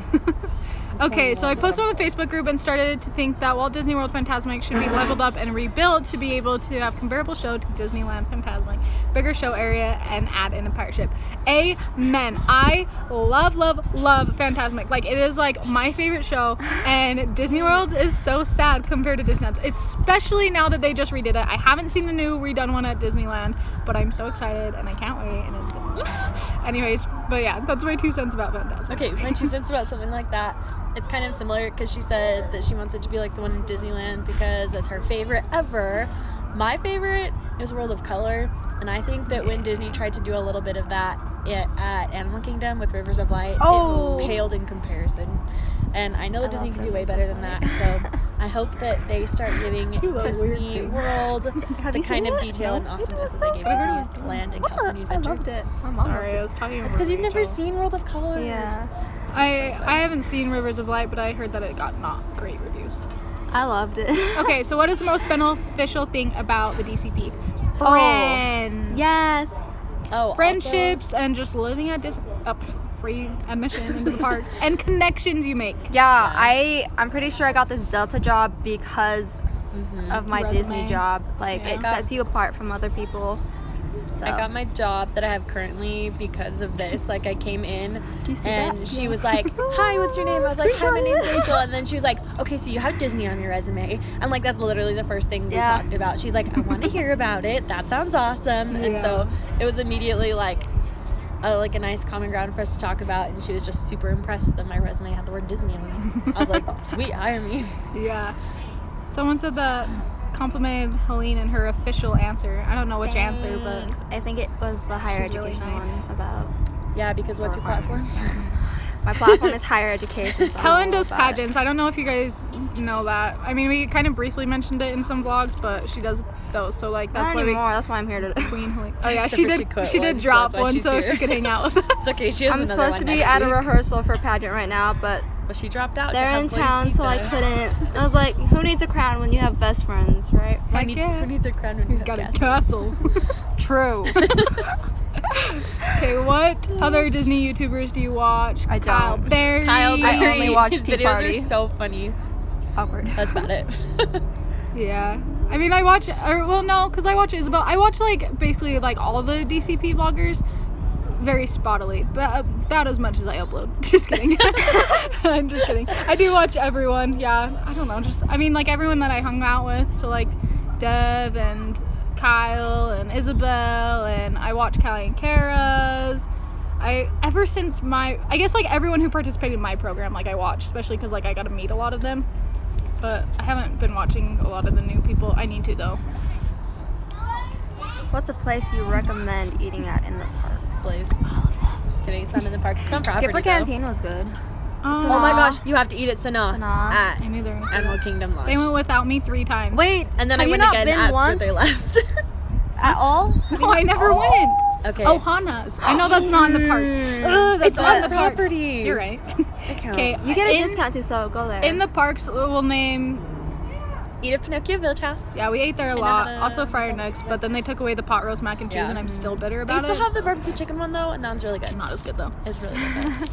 Okay, so I posted on the Facebook group and started to think that Walt Disney World Fantasmic should be leveled up and rebuilt to be able to have comparable show to Disneyland Fantasmic, bigger show area, and add in a pirate ship. Amen. I love Fantasmic. Like, it is like my favorite show, and Disney World is so sad compared to Disneyland, especially now that they just redid it. I haven't seen the new redone one at Disneyland, but I'm so excited and I can't wait, and it's good. Anyways, but yeah, that's my 2 cents about Fantasmic. Okay, my 2 cents about something like that. It's kind of similar because she said that she wants it to be like the one in Disneyland because it's her favorite ever. My favorite is World of Color, and I think that when Disney tried to do a little bit of that at Animal Kingdom with Rivers of Light, it paled in comparison. And I know that Disney can do way better than that, so I hope that they start giving Disney World the kind of detail and awesomeness that they gave Disneyland and California Adventure. I loved it. My mom Sorry, loved I it. was talking It's because you've never seen World of Color. Yeah. I haven't seen Rivers of Light, but I heard that it got not great reviews. I loved it. Okay, so what is the most beneficial thing about the DCP? Friends. Yes. Oh, Friendships and just living at free admission into the parks and connections you make. Yeah, I'm pretty sure I got this Delta job because of my Resume. Disney job. Like, Yeah. it sets you apart from other people. So. I got my job that I have currently because of this. Like, I came in Do you see and that? she Yeah. was like, hi, what's your name? I was like, hi, my Screenshot name's it. Rachel. And then she was like, okay, so you have Disney on your resume. And like, that's literally the first thing we Yeah. talked about. She's like, I want to hear about it. That sounds awesome. And Yeah. so it was immediately like a nice common ground for us to talk about. And she was just super impressed that my resume had the word Disney on it. I was like, sweet, hire me. Yeah. Someone said that complimented Helene in her official answer. I don't know which answer, but Thanks. I think it was the higher She's really education nice. one about. Yeah, because what's your platform? My platform is higher education. So Helen does about it. pageants. I don't know if you guys know that. I mean, we kind of briefly mentioned it in some vlogs, but she does those. So like that's Not why anymore. That's why I'm here today. Queen Helene. Oh yeah, Except she for did. quit She did one, so drop that's why one she's so here. she could hang out with us. It's okay. She has I'm another supposed one to be next at a week. rehearsal for pageant right now, but But she dropped out. they're to have in Blaze town, so I pizza. couldn't. I was like, who needs a crown when you have best friends, right? Who Heck needs, yeah. who needs a crown when you have Got a gas? castle. True. Okay, what other Disney YouTubers do you watch? I Kyle don't. Berry. Kyle Berry. I only watch His videos Tparty. are so funny. Awkward. That's about it. Yeah. I mean, I watch, or well, no, because I watch Isabel. I watch like basically like all the DCP vloggers very spottily, but about as much as I upload. Just kidding. I'm just kidding. I do watch everyone. Yeah. I don't know. Just, I mean, like everyone that I hung out with. So like Dev and Kyle and Isabel, and I watch Callie and Kara's. Ever since I guess like everyone who participated in my program, like I watch, especially because like I got to meet a lot of them. But I haven't been watching a lot of the new people. I need to though. What's a place you recommend eating at in the parks? Blaze. Just kidding. It's not in the park. It's on property. Skipper though. Canteen was good. Oh my Sanaa. gosh, you have to eat at Sanaa Sanaa. at I knew they were gonna say Animal that. Kingdom Lodge. They went without me 3 times. Wait, and then I have you went not again been after once they left. at all? No, I never went. Okay. Oh, Hana's. I know that's not in the parks. Ugh, that's It's not on in the parks. property. You're right. It counts. Okay, You get a in, discount too, so go there. in the parks. We'll name. Eat at Pinocchio Village House. Yeah, we ate there a I lot. know. Also Friar Nooks, but then they took away the pot roast mac and cheese, Yeah. and I'm still bitter They about still it. have the barbecue chicken one though, and that one's really good. Not as good though. It's really good.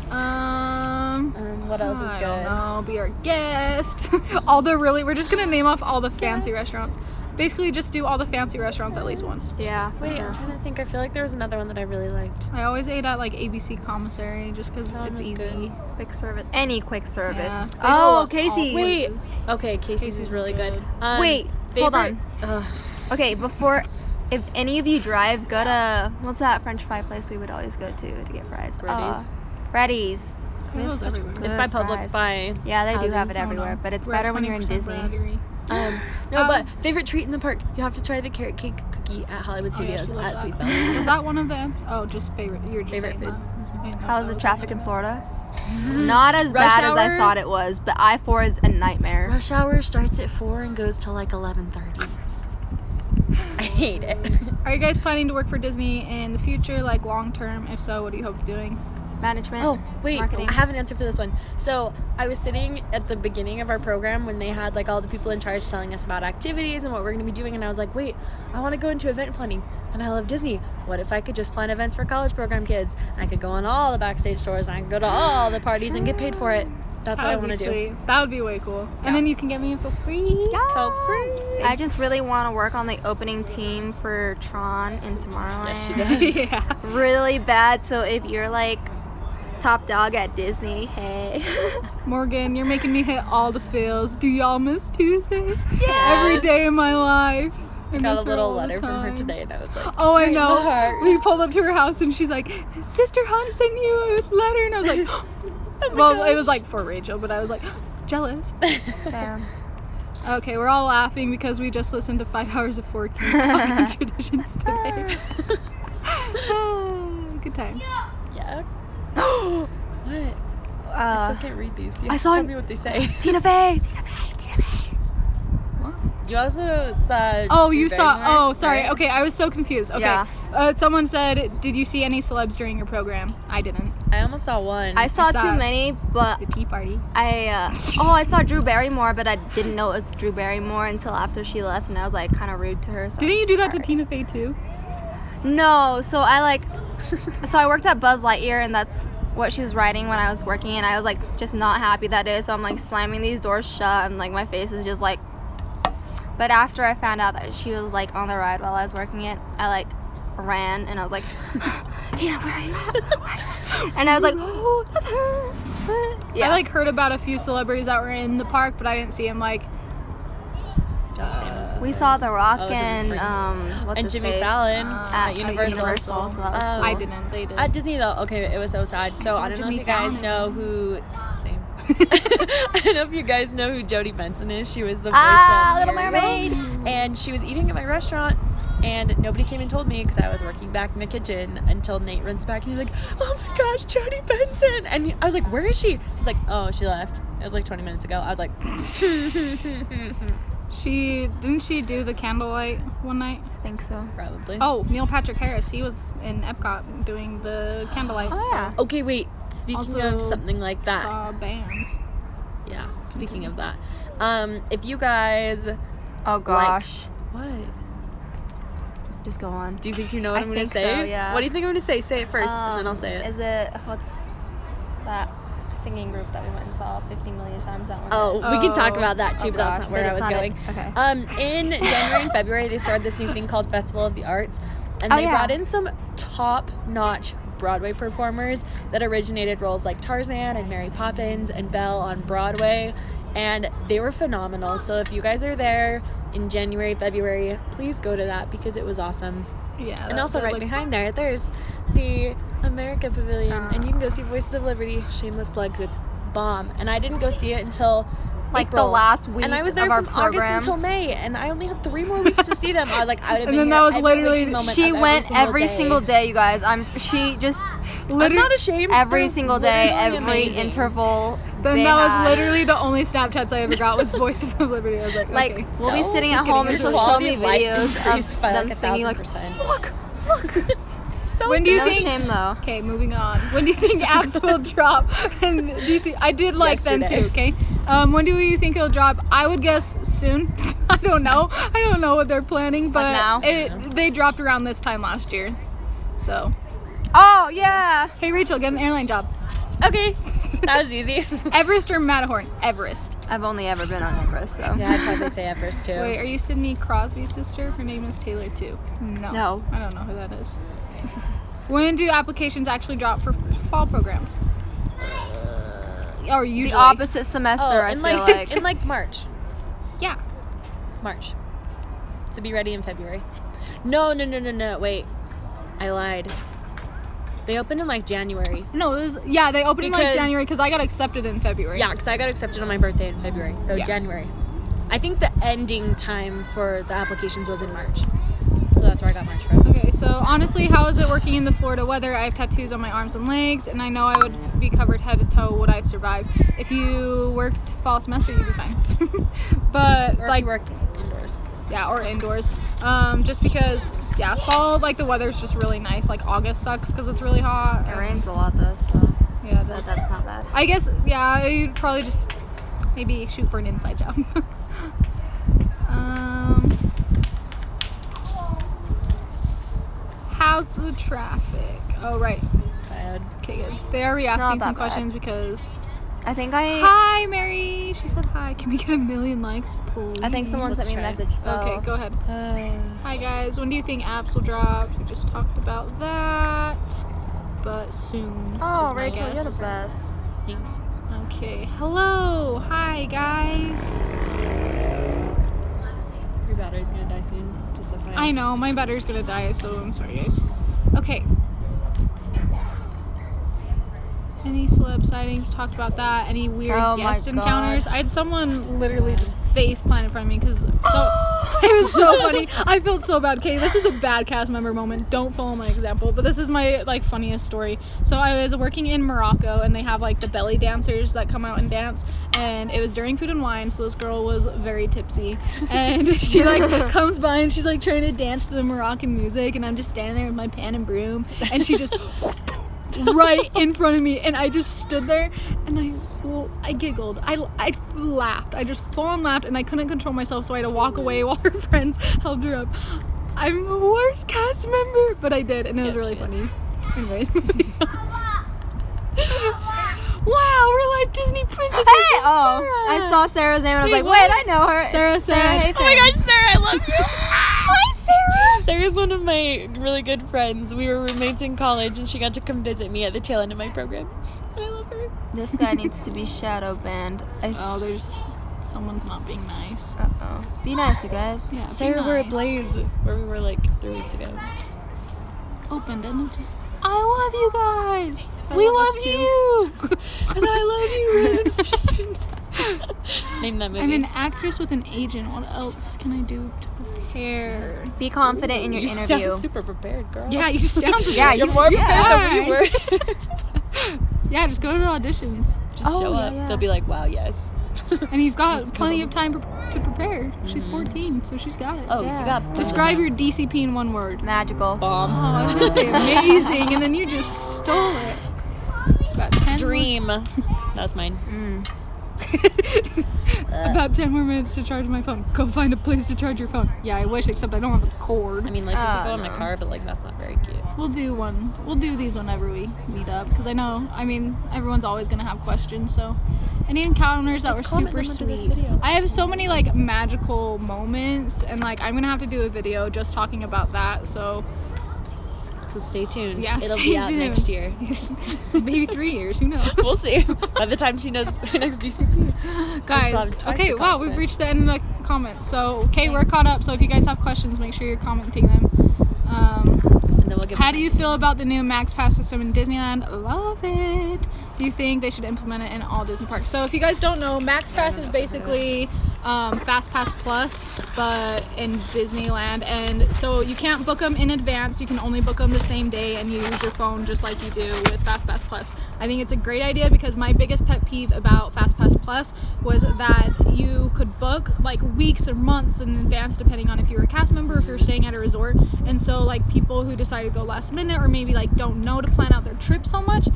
What else is I good? don't know. Be our guest. We're just gonna name off all the fancy restaurants. Basically, just do all the fancy restaurants at least once. yeah. Wait, I'm trying to think. I feel like there was another one that I really liked. I always ate at like ABC Commissary just because That one it's was easy. good. Quick service. Any quick service. Yeah. Oh, They Casey's. sell all Wait. places. Okay, Casey's Casey's is really is good. good. Wait, hold on. Ugh. Okay, before, if any of you drive, go to, what's that French fry place we would always go to get fries? Freddy's. Freddy's. They They have have such everywhere. good It's by Publix fries. by. Yeah, they do Housing. have it Oh, everywhere, no. but it's We're at better when you're in 20% Disney. battery. No, but was- favorite treat in the park. You have to try the carrot cake cookie at Hollywood Oh, yeah, Studios she loved at that. Sweet Valley. Was that one of the answers? Oh, just favorite. You were just Favorite saying food. that. I didn't know How if was that the traffic in it. Florida? Not as Rush bad as I hour? thought it was, but I-4 is a nightmare. Rush hour starts at 4 and goes till like 11:30. I hate it. Are you guys planning to work for Disney in the future, like long term? If so, what do you hope of doing? Management. Oh, wait, Marketing. I have an answer for this one. So, I was sitting at the beginning of our program when they had like all the people in charge telling us about activities and what we're going to be doing, and I was like, wait, I want to go into event planning, and I love Disney. What if I could just plan events for college program kids? I could go on all the backstage tours, and I could go to all the parties and get paid for it. That's what I want to do. Sweet. That would be way cool. Yeah. And then you can get me in for free. For free. I just really want to work on the opening team for Tron in Tomorrowland. Yes, she does. Yeah. Really bad, so if you're like top dog at Disney, hey. Morgan, you're making me hit all the feels. Do y'all miss Tuesday? Yeah. Every day of my life. I got miss a her little all the letter from her time. today, and I was like, Oh, I right in the know. heart. We pulled up to her house and she's like, Sister Hunt sent you a letter. And I was like, well, it was like for Rachel, but I was like, jealous. Sam. Okay, we're all laughing because we just listened to 5 hours of Four Keys talking traditions today. Good times. Yeah. What? I still can't read these. You I have to saw tell an- me what they say. Tina Fey. Tina Fey. Tina Fey. You also saw. Oh, Drew you saw. Barrymore, Oh, sorry. right? Okay, I was so confused. Okay. Yeah. Someone said, did you see any celebs during your program? I didn't. I almost saw one. I saw saw too many, but The Tparty. I saw Drew Barrymore, but I didn't know it was Drew Barrymore until after she left, and I was like kind of rude to her. So Didn't I'm you do that to sorry. Tina Fey too? No, so I worked at Buzz Lightyear, and that's what she was writing when I was working, and I was like just not happy that day, so I'm like slamming these doors shut, and like my face is just like. But after I found out that she was like on the ride while I was working it, I like ran, and I was like, Tina, where are you at? Where are you at?" And I was like, oh, that's her. But, yeah. I like heard about a few celebrities that were in the park, but I didn't see them like. John Stamos was We there. saw The Rock Oh, was it and this what's and his Jimmy face? Fallon at at Universal. so that was cool. I didn't. They did. At Disney though, okay, it was so sad. So saw I don't know if Jimmy you guys Fallon. know who. Same. I don't know if you guys know who Jodie Benson is. She was the voice Ah, of Little Ariel. Mermaid. And she was eating at my restaurant, And nobody came and told me because I was working back in the kitchen until Nate runs back and he's like, oh my gosh, Jody Benson. And I was like, where is she? He's like, oh, she left. It was like 20 minutes ago. I was like, Didn't she do the candlelight one night? I think so. probably. Oh, Neil Patrick Harris. He was in Epcot doing the candlelight. Oh, yeah. Okay, wait. Speaking Also of something like that. Saw bands. Yeah, speaking of that. If you guys, Oh gosh. what? Just go on. Do you think you know what I I'm going to think say? so, yeah. What do you think I'm going to say? Say it first, and then I'll say it. Is it, what's that singing group that we went and saw 50 million times? That one. Oh, we can talk Oh. about that too, Oh, but that's gosh, not where but I was it's not going. it. Okay. In January and February, they started this new thing called Festival of the Arts, and Oh, they yeah. brought in some top-notch Broadway performers that originated roles like Tarzan and Mary Poppins and Belle on Broadway, and they were phenomenal. So if you guys are there in January, February, please go to that because it was awesome. Yeah. And also right behind there's the America Pavilion, and you can go see Voices of Liberty. Shameless plug, 'cause it's bomb. And I didn't go see it until Like April. the last week and I was there of our from program. August until May, and I only had 3 more weeks to see them. I was like, I would have And been then here that was every literally- waking moment She of went every day. single day, you guys. She just I'm not ashamed. every They're single day, literally every amazing. interval. Then they that had. was literally the only Snapchats I ever got was Voices of Liberty. I was like, Like, okay. we'll be So, sitting just at home kidding. and she'll Your show quality me of life videos increased of by them like singing like, 1,000%. look. So When do you No think? shame though. Okay, moving on. When do you think apps will drop? And DC, I did like them Yesterday. too. Okay. When do you think it'll drop? I would guess soon. I don't know. I don't know what they're planning, but now? they dropped around this time last year. So, Oh yeah. hey Rachel, get an airline job. Okay, that was easy. Everest or Matterhorn? Everest. I've only ever been on Everest, so. Yeah, I'd probably say at first too. Wait, are you Sidney Crosby's sister? Her name is Taylor too. No. I don't know who that is. When do applications actually drop for fall programs? Or usually? The opposite semester, I in feel like, like. in like March. Yeah. March. So be ready in February. No, wait. I lied. They opened in like January. No, it was, they opened in like Because- January because I got accepted in February. Yeah, because I got accepted on my birthday in February. So Yeah. January. I think the ending time for the applications was in March. So that's where I got March from. Okay, so honestly, how is it working in the Florida weather? I have tattoos on my arms and legs, and I know I would be covered head to toe. Would I survive? If you worked fall semester, you'd be fine. But Or like, if you work indoors. yeah, or indoors. Just because, fall, like the weather's just really nice. Like August sucks because it's really hot. It rains a lot though, so. Yeah, it But does. that's not bad. I guess, you'd probably just maybe shoot for an inside job. How's the traffic? Oh, right. Bad. Okay, good. They are not asking some that bad. questions because. I think Hi, Mary. She said hi. Can we get 1 million likes, please? I think someone sent me a Let's try. message, so. Okay, go ahead. Hi, guys. When do you think apps will drop? We just talked about that, but soon. Oh, is my Rachel, you're guess. the best. Thanks. Okay. Hello. Hi, guys. Your battery's gonna die soon. Just a I know my battery's gonna die, so I'm sorry, guys. Okay. Any celeb sightings? Talked about that. Any weird Oh my guest God. encounters? I had someone literally just face plant in front of me because it was so funny. I felt so bad. Okay, this is a bad cast member moment. Don't follow my example, but this is my funniest story. So I was working in Morocco, and they have like the belly dancers that come out and dance, and it was during Food and Wine. So this girl was very tipsy, and she comes by and she's like trying to dance to the Moroccan music, and I'm just standing there with my pan and broom, and she just. Right in front of me, and I just stood there and I giggled. I laughed. I just full on laughed, and I couldn't control myself, so I had to walk away while her friends held her up. I'm the worst cast member, but I did, and it was really funny. Anyway. Wow, we're like Disney princesses. Hey! and Oh, Sarah. I saw Sarah's name and I was Wait, like, what? wait, I know her. Sarah It's said- Sarah Oh my Hayfin. gosh, Sarah, I love you. Hi, Sarah! Sarah's one of my really good friends. We were roommates in college, and she got to come visit me at the tail end of my program. And I love her. This guy needs to be shadow banned. Oh, there's someone's not being nice. Uh-oh. Be nice, you guys. Yeah, be Sarah, we're at nice. Blaze, where we were like 3 weeks ago. Open, didn't it? I love you guys. I We love love us too. you. And I love you, Rose. Name that movie. I'm an actress with an agent. What else can I do to prepare? prepared. Be confident in your You interview. sound super prepared, girl. Yeah, you sound Yeah, You're you- more yeah. prepared than we were. Yeah, just go to auditions. Just Oh, show yeah, up. yeah. They'll be like, wow, yes. And you've got plenty of time to prepare. She's 14, so she's got it. Oh, Yeah. you got Describe your DCP in one word. Magical. Oh, bomb. I was gonna say amazing, and then you just stole it. About 10 Dream. That's mine. About 10 more minutes to charge my phone. Go find a place to charge your phone. Yeah, I wish, except I don't have a cord. I mean, like, we could go in no. my car, but, like, that's not very cute. We'll do one. We'll do these whenever we meet up, because I know, I mean, everyone's always gonna have questions. So, any encounters that Just were comment super them under this sweet. video. I have so many like magical moments, and like I'm gonna have to do a video just talking about that. So So stay tuned. Yeah, It'll stay be out tuned. next year. maybe 3 years. Who knows? We'll see. By the time she knows her next DCP. Guys, We'll have twice okay, the wow, we've content. reached the end of the comments. So, okay, we're caught up. So if you guys have questions, make sure you're commenting them. And then we'll get How do you feel about the new Max Pass system in Disneyland? Love it. Do you think they should implement it in all Disney parks? So if you guys don't know, Max Pass is basically Fast Pass Plus, but in Disneyland. And so you can't book them in advance. You can only book them the same day, and you use your phone just like you do with Fast Pass Plus. I think it's a great idea because my biggest pet peeve about Fast Pass Plus was that you could book like weeks or months in advance depending on if you were a cast member or if you're staying at a resort. And so like people who decide to go last minute or maybe like don't know to plan out their trip so much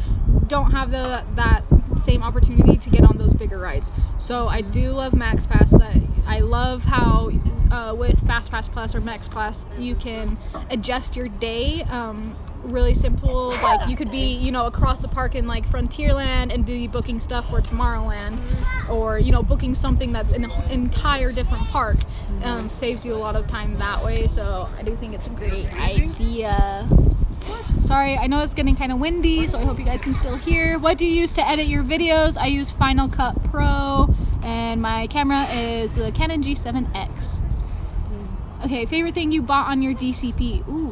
don't have that same opportunity to get on those bigger rides. So I do love Max Pass. I love how with Fast Pass Plus or Max Pass you can adjust your day. Really simple, like you could be, you know, across the park in like Frontierland and be booking stuff for Tomorrowland, or you know, booking something that's in an entire different park. Saves you a lot of time that way. So I do think it's a great idea. Sorry, I know it's getting kind of windy, so I hope you guys can still hear. What do you use to edit your videos? I use Final Cut Pro, and my camera is the Canon G7X. Okay, favorite thing you bought on your DCP? Ooh,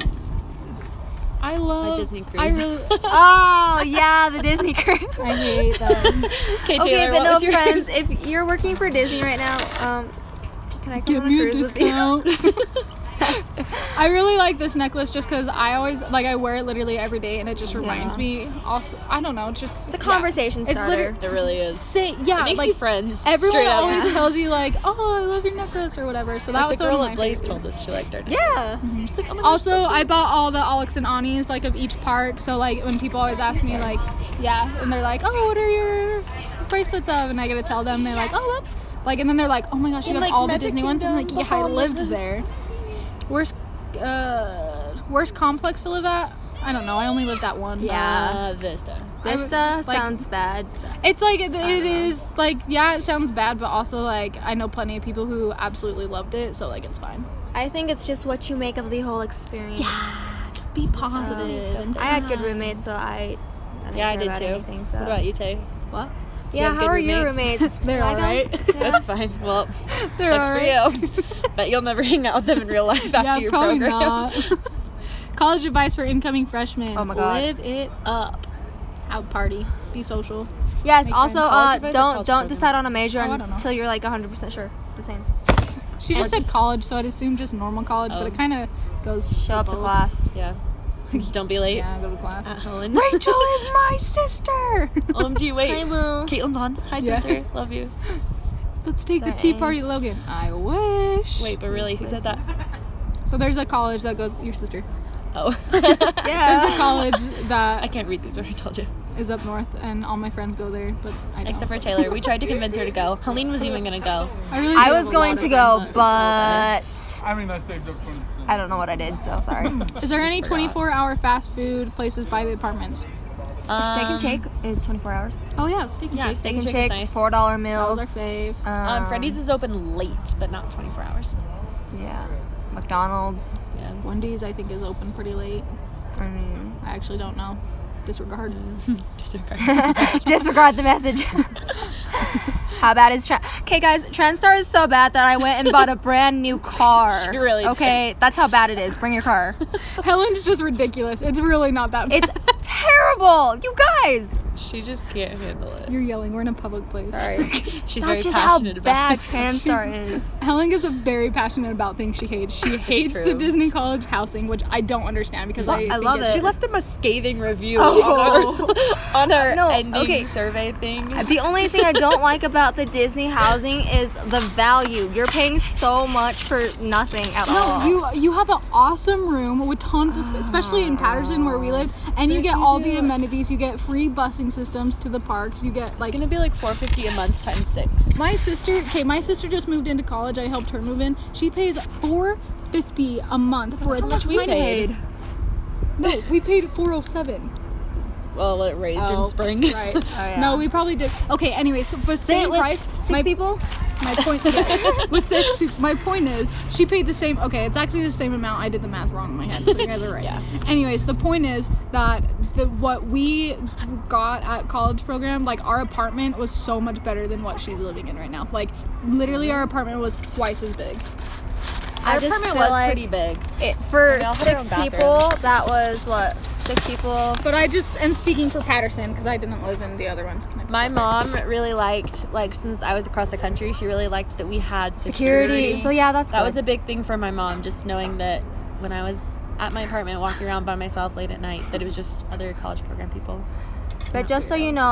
I love Disney cruise. I really, Oh, yeah, the Disney cruise. I hate them. Okay, Okay, Taylor, but what no, was yours? friends, if you're working for Disney right now, can I come Give on a me a cruise with you? discount. I really like this necklace just because I always like I wear it literally every day, and it just reminds me. Also, I don't know, just It's a conversation It's starter. literally It really is. yeah, It makes like you friends. everyone straight up. always tells you like, oh, I love your necklace or whatever. So that Like was the one girl of my at Blaze favorites. told us she liked our necklace. Yeah. She's like, oh my gosh, Also, so I cute. bought all the Alex and Anis like of each park. So like when people always ask me like, yeah, and they're like, oh, what are your bracelets of? And I gotta tell them. They're like, oh, that's like, and then they're like, oh my gosh, you In, have like, all the Magic Disney ones. I'm like, Kingdom, yeah, I lived Bahamas. there. Worst complex to live at? I don't know. I only lived at one. Yeah. Vista. Vista like- sounds bad. It's like it is like, yeah, it sounds bad, but also like I know plenty of people who absolutely loved it, so like it's fine. I think it's just what you make of the whole experience. Just be positive. And I had good kind. roommates, so I didn't Yeah, I care did about too. anything. So. What about you, Tay? What? you Yeah, have how good are your roommates? roommates? They're Like 'em? alright. Yeah. That's fine. Well, They're sucks alright. for you. Bet you'll never hang out with them in real life after Yeah, your probably program. not. College advice for incoming freshmen. Oh my God. Live it up. Out party. Be social. Yes. Make Also, friends. College advice or college don't program? decide on a major Oh, I don't know. until you're like 100% sure. The same. She just said college, so I'd assume just normal college, but Oh. it kind of goes. Show up to both. class. Yeah. Don't be late. Yeah, go to class. At Helen. Rachel is my sister. OMG, wait. Hi, Boo. Caitlin's on. Hi, Yeah. sister. Love you. Let's take the Sorry. tea party, Logan. I wish. Wait, but really, who said that? So there's a college that goes. Your sister. Oh. Yeah. There's a college I that can't read these, I already told you. is up north, and all my friends go there, but I don't. Except for Taylor. We tried to convince her to go. Helene was even going to go. I really. I do was have a going lot to of go, friends but I mean, I saved up 20%. I don't know what I did, so sorry. that- Is there any Just forgot. 24-hour fast food places by the apartments? Steak and Shake is 24 hours. Oh yeah, steak and Yeah, shake. Steak and and Shake is Shake, nice. $4 That was meals. our fave. Freddy's is open late, but not 24 hours. Yeah. McDonald's. Yeah. Wendy's I think is open pretty late. I mean, I actually don't know. Disregard. Disregard. disregard the message. How bad is Trend? Okay, guys, Trendstar is so bad that I went and bought a brand new car. She really did. Okay, that's how bad it is. Bring your car. Helen's just ridiculous. It's really not that bad. It's terrible. You guys. She just can't handle it. You're yelling. We're in a public place. Sorry. She's That's very just how passionate about bad this. Sandstar is. Helen gets very passionate about things she hates. She hates the true. Disney College housing, which I don't understand because I think love it's- it. She left them a scathing review Oh. on our No, ending okay. survey thing. The only thing I don't like about the Disney housing is the value. You're paying so much for nothing at all. No, you have an awesome room with tons of space, especially in Patterson where we live, and you get all the amenities. You get free busing systems to the parks. You get like It's gonna be like $4.50 a month times 6. my sister just moved into college. I helped her move in. She pays $450 a month for a how much we tiny- paid. No, we paid $407. Well, it raised in spring. Right. yeah. No, we probably did. Okay. Anyway, so for same with price, 6 people? My point, yes, with 6 people. My point is, she paid the same. Okay, it's actually the same amount. I did the math wrong in my head, so you guys are right. Yeah. Anyways, the point is that what we got at college program, like our apartment was so much better than what she's living in right now. Like literally, our apartment was twice as big. I Our just apartment feel was like pretty big. for We all had our 6 own people, bathrooms. that was what? 6 people? But I just am speaking for Patterson because I didn't live in the other ones. My mom really liked, like, since I was across the country, she really liked that we had security. So yeah, that's That good. was a big thing for my mom, just knowing that when I was at my apartment walking around by myself late at night, that it was just other college program people. But just so you know,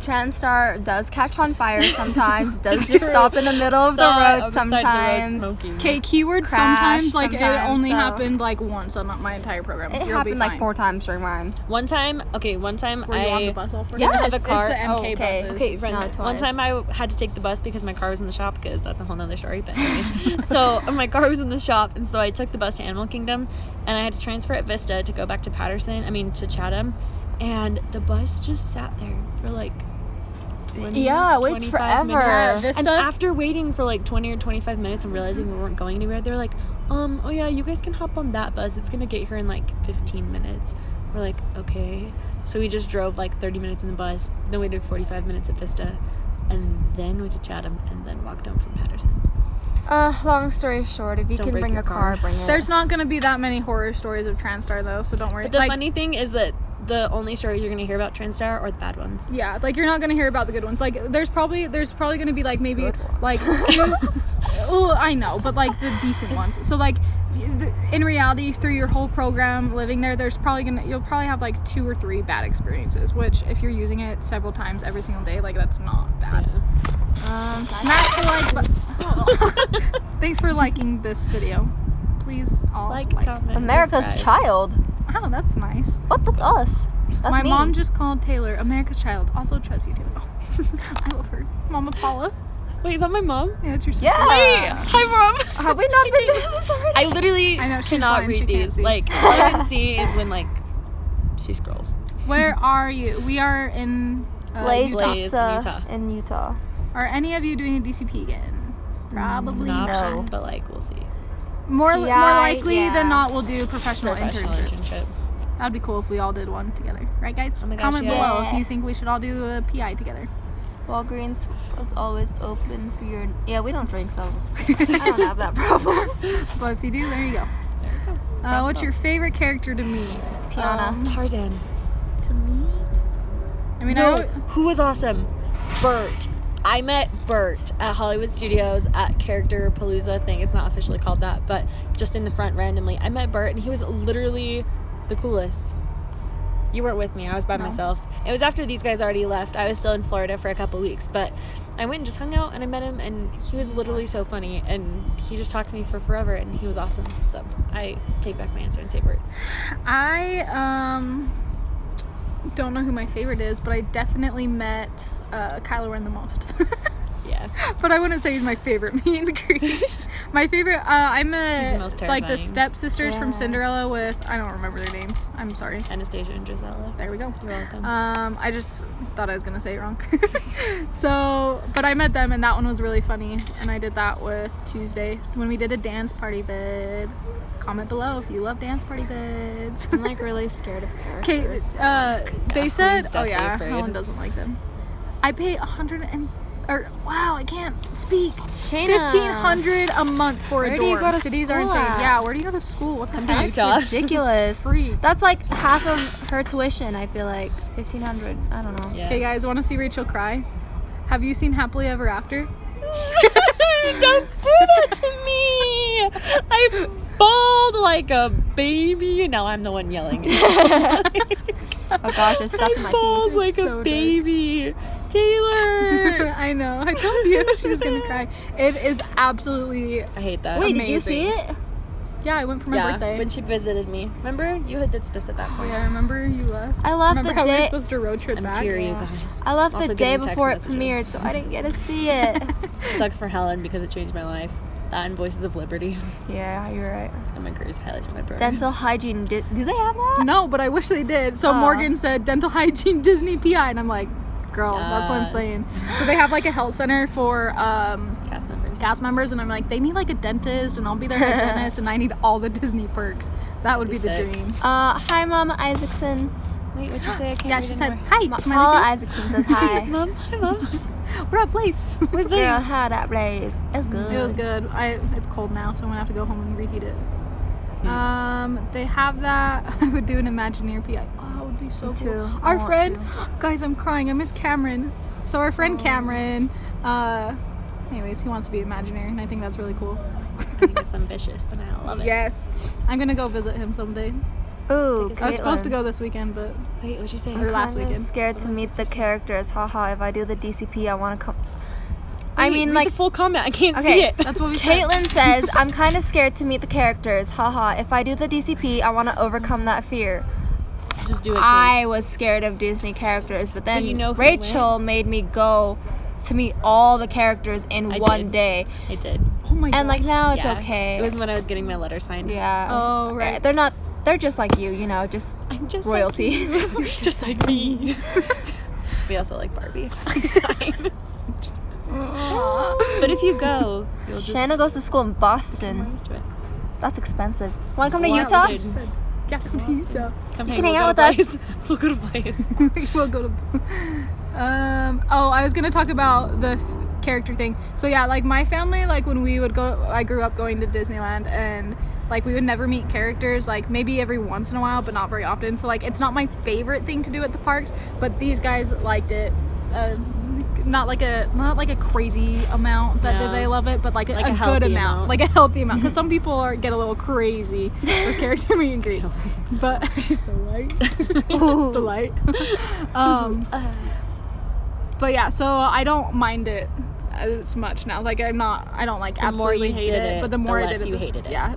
TransStar does catch on fire sometimes, does just stop in the middle of the road sometimes. Okay, keyword Crash sometimes, like it sometimes, only so- happened like once on my entire program. It You'll happened be like fine. 4 times during mine. One time Were you on the I bus all four Yes, times? have a it's car. It's the MK okay. buses. Okay, friends. No, One twice. time I had to take the bus because my car was in the shop, because that's a whole nother story. But anyways, so my car was in the shop, and so I took the bus to Animal Kingdom, and I had to transfer at Vista to go back to to Chatham, and the bus just sat there for like 20, Yeah, it waits 25 forever. minutes. Vista? And after waiting for like 20 or 25 minutes and realizing we weren't going anywhere, they're like, oh yeah, you guys can hop on that bus. It's gonna get here in like 15 minutes. We're like, okay. So we just drove like 30 minutes in the bus, then waited 45 minutes at Vista, and then went to Chatham, and then walked home from Patterson. Long story short, if you Don't can break bring your a car, car. bring it. There's not gonna be that many horror stories of TransStar though, so don't worry. But the Like, funny thing is that the only stories you're gonna hear about TransStar are the bad ones. yeah, like you're not gonna hear about the good ones. Like there's probably gonna be like maybe Good ones. like 2. Oh, I know, but like the decent ones. So like in reality, through your whole program living there, you'll probably have like 2 or 3 bad experiences. Which if you're using it several times every single day, like that's not bad. Smash the like button. Thanks for liking this video. Please all Like, like. comment, America's subscribe. Child. Oh, that's nice. What? That's us. That's My me. mom just called Taylor America's Child. Also trust you, Taylor. Oh, I love her. Mama Paula. Wait, is that my mom? Yeah, it's your sister. Yeah. Wait, hi mom. Have we not been doing this already? I literally I know, she's cannot blind, she read can't these. see. Like, all I can see is when like she scrolls. Where are you? We are in Blaze Utah. Blaze, Pizza Utah. in Utah. Are any of you doing a DCP again? Probably Not not. No. but like we'll see. More PI, likely yeah. than not, we'll do professional Professional internships. internship. That'd be cool if we all did one together, right, guys? Oh my gosh, Comment yes. below if Yeah. you think we should all do a PI together. Walgreens is always open for your. Yeah, we don't drink, so I don't have that problem. But if you do, there you go. There we go. What's your favorite character to meet? Tiana. Tarzan. To meet? I mean, No, I who was awesome? Bert. I met Bert at Hollywood Studios at Character Palooza thing. It's not officially called that, but just in the front randomly. I met Bert, and he was literally the coolest. You weren't with me. I was by myself. It was after these guys already left. I was still in Florida for a couple weeks, but I went and just hung out, and I met him, and he was literally so funny, and he just talked to me for forever, and he was awesome. So I take back my answer and say Bert. I don't know who my favorite is, but I definitely met Kylo Ren the most. Yeah. But I wouldn't say he's my favorite meet and greet. My favorite, I met He's the most like the terrifying. stepsisters from Yeah. Cinderella with, I don't remember their names. I'm sorry. Anastasia and Gisela. There we go. You're welcome. I just thought I was gonna say it wrong. So, but I met them, and that one was really funny. And I did that with Tuesday when we did a dance party vid. Comment below if you love dance party vids. I'm like really scared of Okay, characters. they said, Colin's oh definitely yeah, afraid. Helen doesn't like them. I pay $150 or wow, I can't speak. Shayna. $1,500 a month for a Where do you dorm. go to Cities are school insane. at? Yeah, where do you go to school? What the Come to heck? Utah. Ridiculous. Free. That's like half of her tuition, I feel like. $1,500. I don't know. Yeah. Okay, guys, want to see Rachel cry? Have you seen Happily Ever After? Don't do that to me. I bawled like a baby, and now I'm the one yelling. Oh gosh, there's stuff in my I bawled teeth. like so a baby. Taylor. I know. I told you she was gonna cry. It is absolutely. I hate that. Wait, did you see amazing. it? Yeah, I went for my birthday. when she visited me. Remember? You had ditched us at that point. Yeah, I remember you left. I left Remember the how we were day. supposed to road trip I'm back? teary, Yeah. you guys. I left Also the day getting text before it messages. premiered, so I didn't get to see it. Sucks for Helen because it changed my life. That and Voices of Liberty. Yeah, you're right. And my careers highlights of my program. Dental hygiene. Do they have that? No, but I wish they did. So Oh. Morgan said dental hygiene Disney PI, and I'm like, girl, that's what I'm Yes. saying. So they have like a health center for Cast members. cast members, and I'm like, they need like a dentist, and I'll be their hygienist, and I need all the Disney perks. That would be the Sick. dream. Hi, Mama Isaacson. Wait, what'd you say? I can't Yeah, read she said, anymore. hi, Paula smiley face. Isaacson says hi. Mom, hi, Mom. We're at Blaze. Girl, how that blaze. It's good. It was good. It's cold now, so I'm gonna have to go home and reheat it. They have that. I would do an Imagineer PI. Oh, that would be so Me cool. too. I Our want friend, to. guys, I'm crying. I miss Cameron. So our friend Cameron, anyways, he wants to be Imagineer, and I think that's really cool. I think it's ambitious, and I love it. Yes, I'm gonna go visit him someday. Ooh, I was supposed to go this weekend, but Wait, what'd you say? Or last I'm weekend. scared to meet the characters. Haha, if I do the DCP, I want to come. I Wait, mean, read like, the full comment. I can't okay. see it. that's what we said. Caitlin says, I'm kind of scared to meet the characters. Haha, if I do the DCP, I want to overcome that fear. Just do it. I Kate. was scared of Disney characters, but then But you know who Rachel made me go to meet all the characters in I one did. day. I did. Oh my god. And like now it's Yeah. okay. It was when I was getting my letter signed. yeah. Oh, right. They're just like you know, just I'm just royalty. Like you. just like me. We also like Barbie. Fine. But if you go, you'll just Shanna goes to school in get more Boston. used to it. That's expensive. Want to come to Wow, Utah? we should. Yeah, come to Utah. Come You hang, can hang we'll out go with to us. Blaze. We'll go to Blaze. We'll go to. Oh, I was gonna talk about the character thing. So yeah, like my family, like when we would go, I grew up going to Disneyland, and like we would never meet characters, like maybe every once in a while, but not very often. So like it's not my favorite thing to do at the parks, but these guys liked it. Not like a crazy amount that No. they love it, but like a good healthy amount, amount. like a healthy amount. Because some people get a little crazy with character meet and greets. But she's so light, the light. But yeah, so I don't mind it as much now. Like I don't like The more absolutely you hate did it, it, but the the more I less did it, you hated it. Yeah,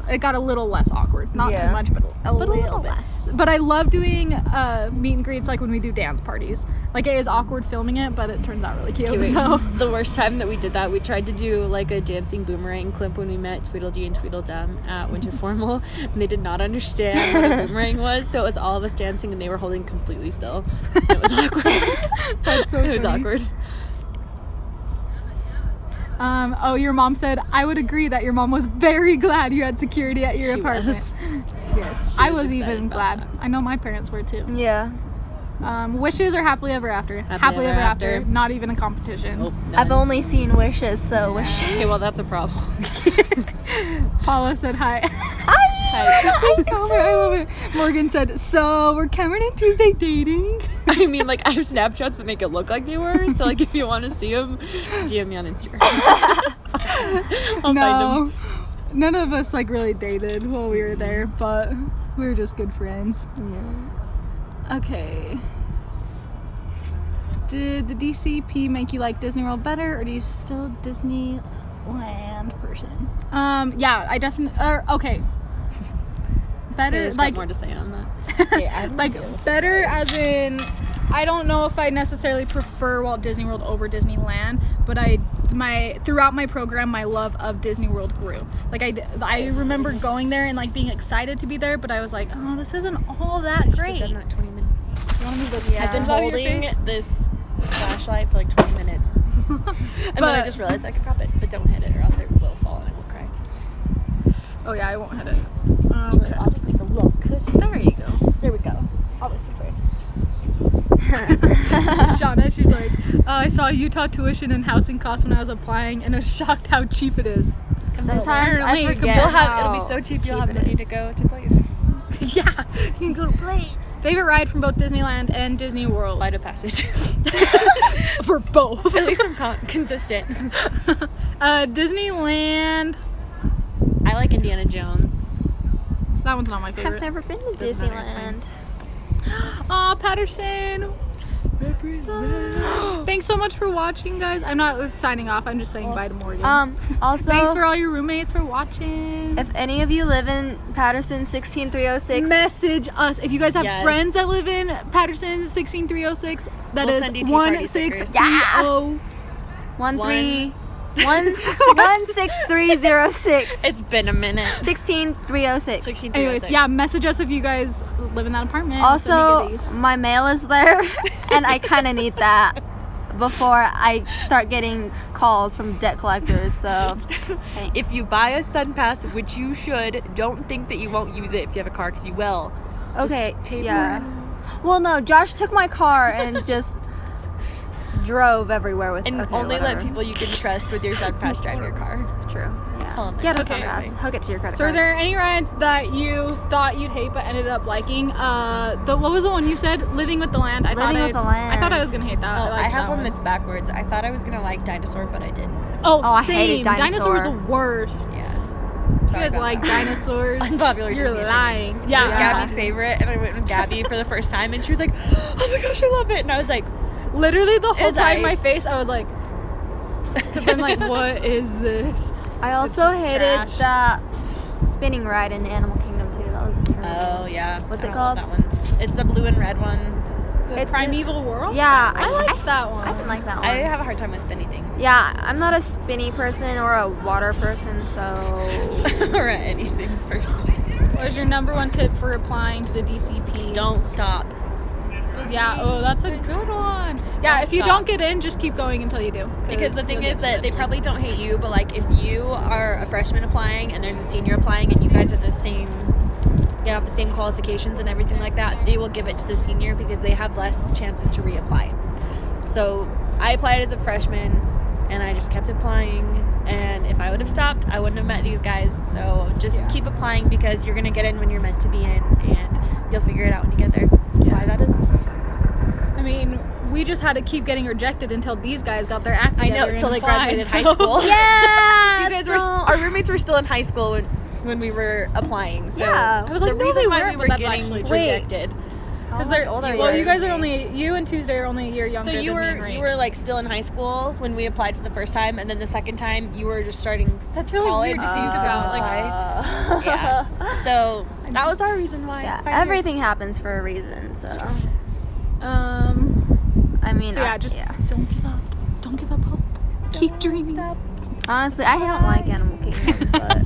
it got a little less awkward. Not too Yeah. much, but a little bit. less. But I love doing meet and greets, like when we do dance parties. Like it is awkward filming it, but it turns out really cute. Wait, So the worst time that we did that, we tried to do like a dancing boomerang clip when we met Tweedledee and Tweedledum at Winter Formal, and they did not understand what a boomerang was, so it was all of us dancing and they were holding completely still. It was awkward. that's so It was funny. awkward. Oh, your mom said, I would agree that your mom was very glad you had security at your She apartment. was. Yes, She I was was excited even about glad. that. I know my parents were too. Yeah. Wishes or happily ever after? Happily ever ever after. after. Not even a competition. Nope, I've none. only seen wishes, so wishes. Okay, well that's a problem. Paula said hi. Hi. I love it. Morgan said, so were Cameron and Tuesday dating? I mean, like I have Snapchats that make it look like they were. So like, if you want to see them, DM me on Instagram. I'll find No. None of us like really dated while we were there, but we were just good friends. Okay. Did the DCP make you like Disney World better, or do you still a Disneyland person? Yeah, I definitely. Okay. Better, There's like, more to say on that. Okay, I have no like idea what better as in, I don't know if I necessarily prefer Walt Disney World over Disneyland, but throughout my program, my love of Disney World grew. Like I remember going there and like being excited to be there, but I was like, oh, this isn't all that great. I've done that 20 minutes ago. You want to move those Yeah. I've been headphones out of your holding face? this flashlight for like 20 minutes. And then I But- just realized I could prop it, but don't hit it or else it will fall and I will cry. Oh yeah, I won't hit it. Actually, I'll just make a little cushion. There you go. There we go. Always prepared. Shauna, she's like, I saw Utah tuition and housing costs when I was applying, and I was shocked how cheap it is. Sometimes I Apparently, forget You'll have, how it'll be so cheap you'll have it money is. to go to place. Yeah, you can go to Blaze. Favorite ride from both Disneyland and Disney World? Flight of Passage. For both. At least I'm consistent. Disneyland. I like Indiana Jones. That one's not my I've favorite. never been to Doesn't matter, Disneyland. Aw, Patterson. Thanks so much for watching, guys. I'm not signing off. I'm just saying bye to Morgan. Also, Thanks for all your roommates for watching. if any of you live in Patterson 16306, Message us if you guys have Yes. friends that live in Patterson 16306. That We'll is send you Tparty 1630. 16306. It's been a minute. 16306. Anyways, yeah, message us if you guys live in that apartment. We'll send you Also, goodies. my mail is there, and I kind of need that before I start getting calls from debt collectors. So, thanks. If you buy a Sun Pass, which you should, don't think that you won't use it if you have a car, because you will. Okay, pay for yeah. Well, no, Josh took my car and just drove everywhere with. And okay, only whatever. let people you can trust with your Sun Pass drive your car. True. Yeah. Tell 'em Get a that. Sun Okay. Pass. Hook it to your credit So, are card. there any rides that you thought you'd hate but ended up liking? What was the one you said? Living with the Land. Living with the Land. I thought I was gonna hate that. Oh, I liked have that one that's backwards. I thought I was gonna like Dinosaur, but I didn't. Oh, I same. hated Dinosaurs Dinosaur. the worst. Yeah. You guys like dinosaurs? Unpopular You're Disney lying. It was Yeah. Gabby's favorite, and I went with Gabby for the first time, and she was like, "Oh my gosh, I love it!" And I was like, Literally the whole Is time, I- my face, I was like, because I'm like, what is this? I also It's hated trash. that spinning ride in Animal Kingdom too. That was terrible. "Oh yeah." What's I it don't love called? That one. It's the blue and red one. The It's Primeval World? Yeah, I like that one. I didn't like that one. I have a hard time with spinny things. Yeah, I'm not a spinny person or a water person, so or anything personally. What was your number one tip for applying to the DCP? Don't stop. Yeah, oh, that's a good one. Yeah, if you stop. don't get in, just keep going until you do. Because the thing you'll is get that they eventually. probably don't hate you, but like if you are a freshman applying and there's a senior applying and you guys are the same, you have the same qualifications and everything like that, they will give it to the senior because they have less chances to reapply. So I applied as a freshman and I just kept applying, and if I would have stopped, I wouldn't have met these guys. So just keep applying because you're gonna get in when you're meant to be in, and you'll figure it out when you get there. Why that is? I mean, we just had to keep getting rejected until these guys got their act I together. know, and till they applied, graduated high so- school. yeah. You guys were, our roommates were still in high school when we were applying. So Yeah. I was like, the no, reason they why weren't, we but were that's getting actually true. rejected. Because How they're much older well, are you guys are than me? only, you and Tuesday are only a year younger So you than me and were Rach. like still in high school when we applied for the first time, and then the second time you were just starting That's really college. weird to so think you could about, like, apply. Yeah. So that was our reason why. Yeah, 5 years. everything happens for a reason. So Um, I mean, so yeah, just don't give up. Don't give up hope. Keep dreaming. Stop. honestly, I don't like Animal Kingdom, but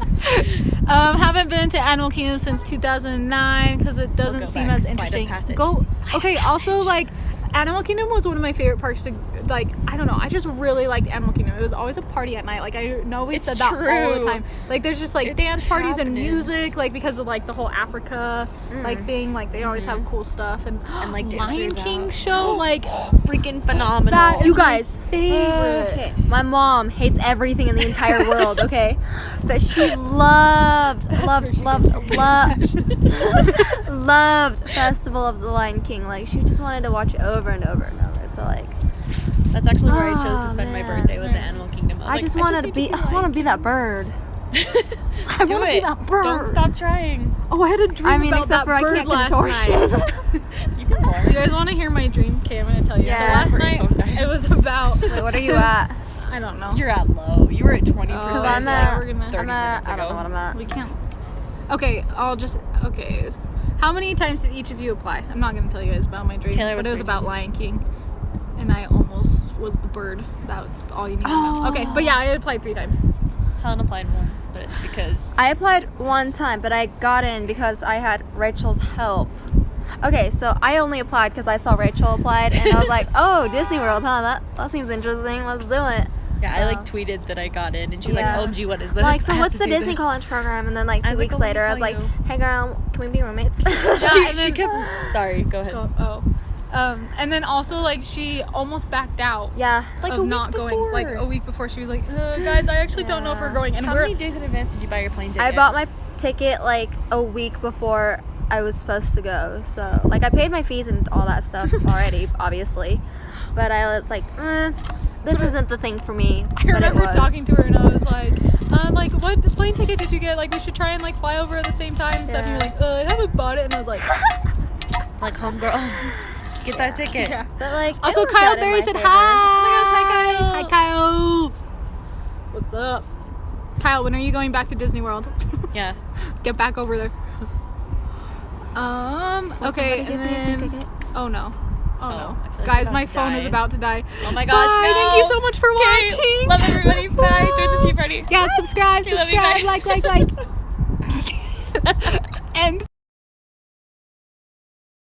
Haven't been to Animal Kingdom since 2009 because it doesn't go seem back. as Flight of interesting. Passage. Go. Okay. Also, like, Animal Kingdom was one of my favorite parks to, like, I don't know. I just really liked Animal Kingdom. It was always a party at night. Like, I know we It's said that all the true. time. Like, there's just like It's dance parties and happening. music, like because of like the whole Africa like thing. Like they always have cool stuff and like, Lion dancers King out. show like Freaking phenomenal. that is You guys. my favorite. okay, my mom hates everything in the entire world. Okay, but she loved Festival of the Lion King. Like she just wanted to watch it over and over and over. So like, That's actually where I chose to Oh, spend my man. birthday was at Animal Kingdom. I just wanted to be. I want to be that bird. I Do want to be it. that bird. Don't stop trying. Oh, I had a dream I mean, about except that for I bird can't last contortion. night. You can Do pour. you guys want to hear my dream? Okay, I'm gonna tell you. Yeah. So last Before your night phone dies. it was about. Wait, what are you at? I don't know. You're at low. You were at 20%. Because Oh, I'm yeah, at. we're gonna- 30 I'm at. minutes I don't know ago. what I'm at. We can't. Okay, I'll just. Okay. How many times did each of you apply? I'm not gonna tell you guys about my dream, Taylor but was it was 3 about times. Lion King, and I almost was the bird. That's all you need to know. Okay, but yeah, I applied 3 times. Helen applied once, but it's because I applied one time, but I got in because I had Rachel's help. Okay, so I only applied because I saw Rachel applied, and I was like, "Oh, Disney World, huh? That seems interesting. Let's do it." yeah, So- I like tweeted that I got in, and she's Yeah. like, "OMG, what is this?" Like, so I have what's to the do Disney this." College program? And then like I 2 was weeks like, later, I was "Let me like, tell "Hey girl, can we be roommates?" She and then- kept. Sorry, go ahead. Oh. And then also like she almost backed out. Yeah. Like of a week not going. before. Like a week before, she was like, "Guys, I actually don't know if we're Yeah. going." And How we're many days in advance did you buy your plane ticket? I bought my ticket like a week before I was supposed to go. So like I paid my fees and all that stuff already, obviously. But I was like, this isn't the thing for me. I remember but it was. talking to her and I was like, what plane ticket did you get? Like, we should try and like fly over at the same time and stuff. And you're like, I haven't bought it. And I was like, like homegirl, get that ticket. yeah. But like, it Also, worked Kyle out in Berry my said favor. hi. Oh my gosh, hi, Kyle. Hi, Kyle. What's up? Kyle, when are you going back to Disney World? Yeah. Get back over there. Will Okay, somebody give and me a then free ticket? oh no. Oh no. I feel like Guys, we're my about to phone is die. about to die. Oh my gosh, Bye. no. Thank you so much for Okay, watching. love everybody. Bye. Join the Tea Party. Yeah, subscribe, Okay, love you, like. And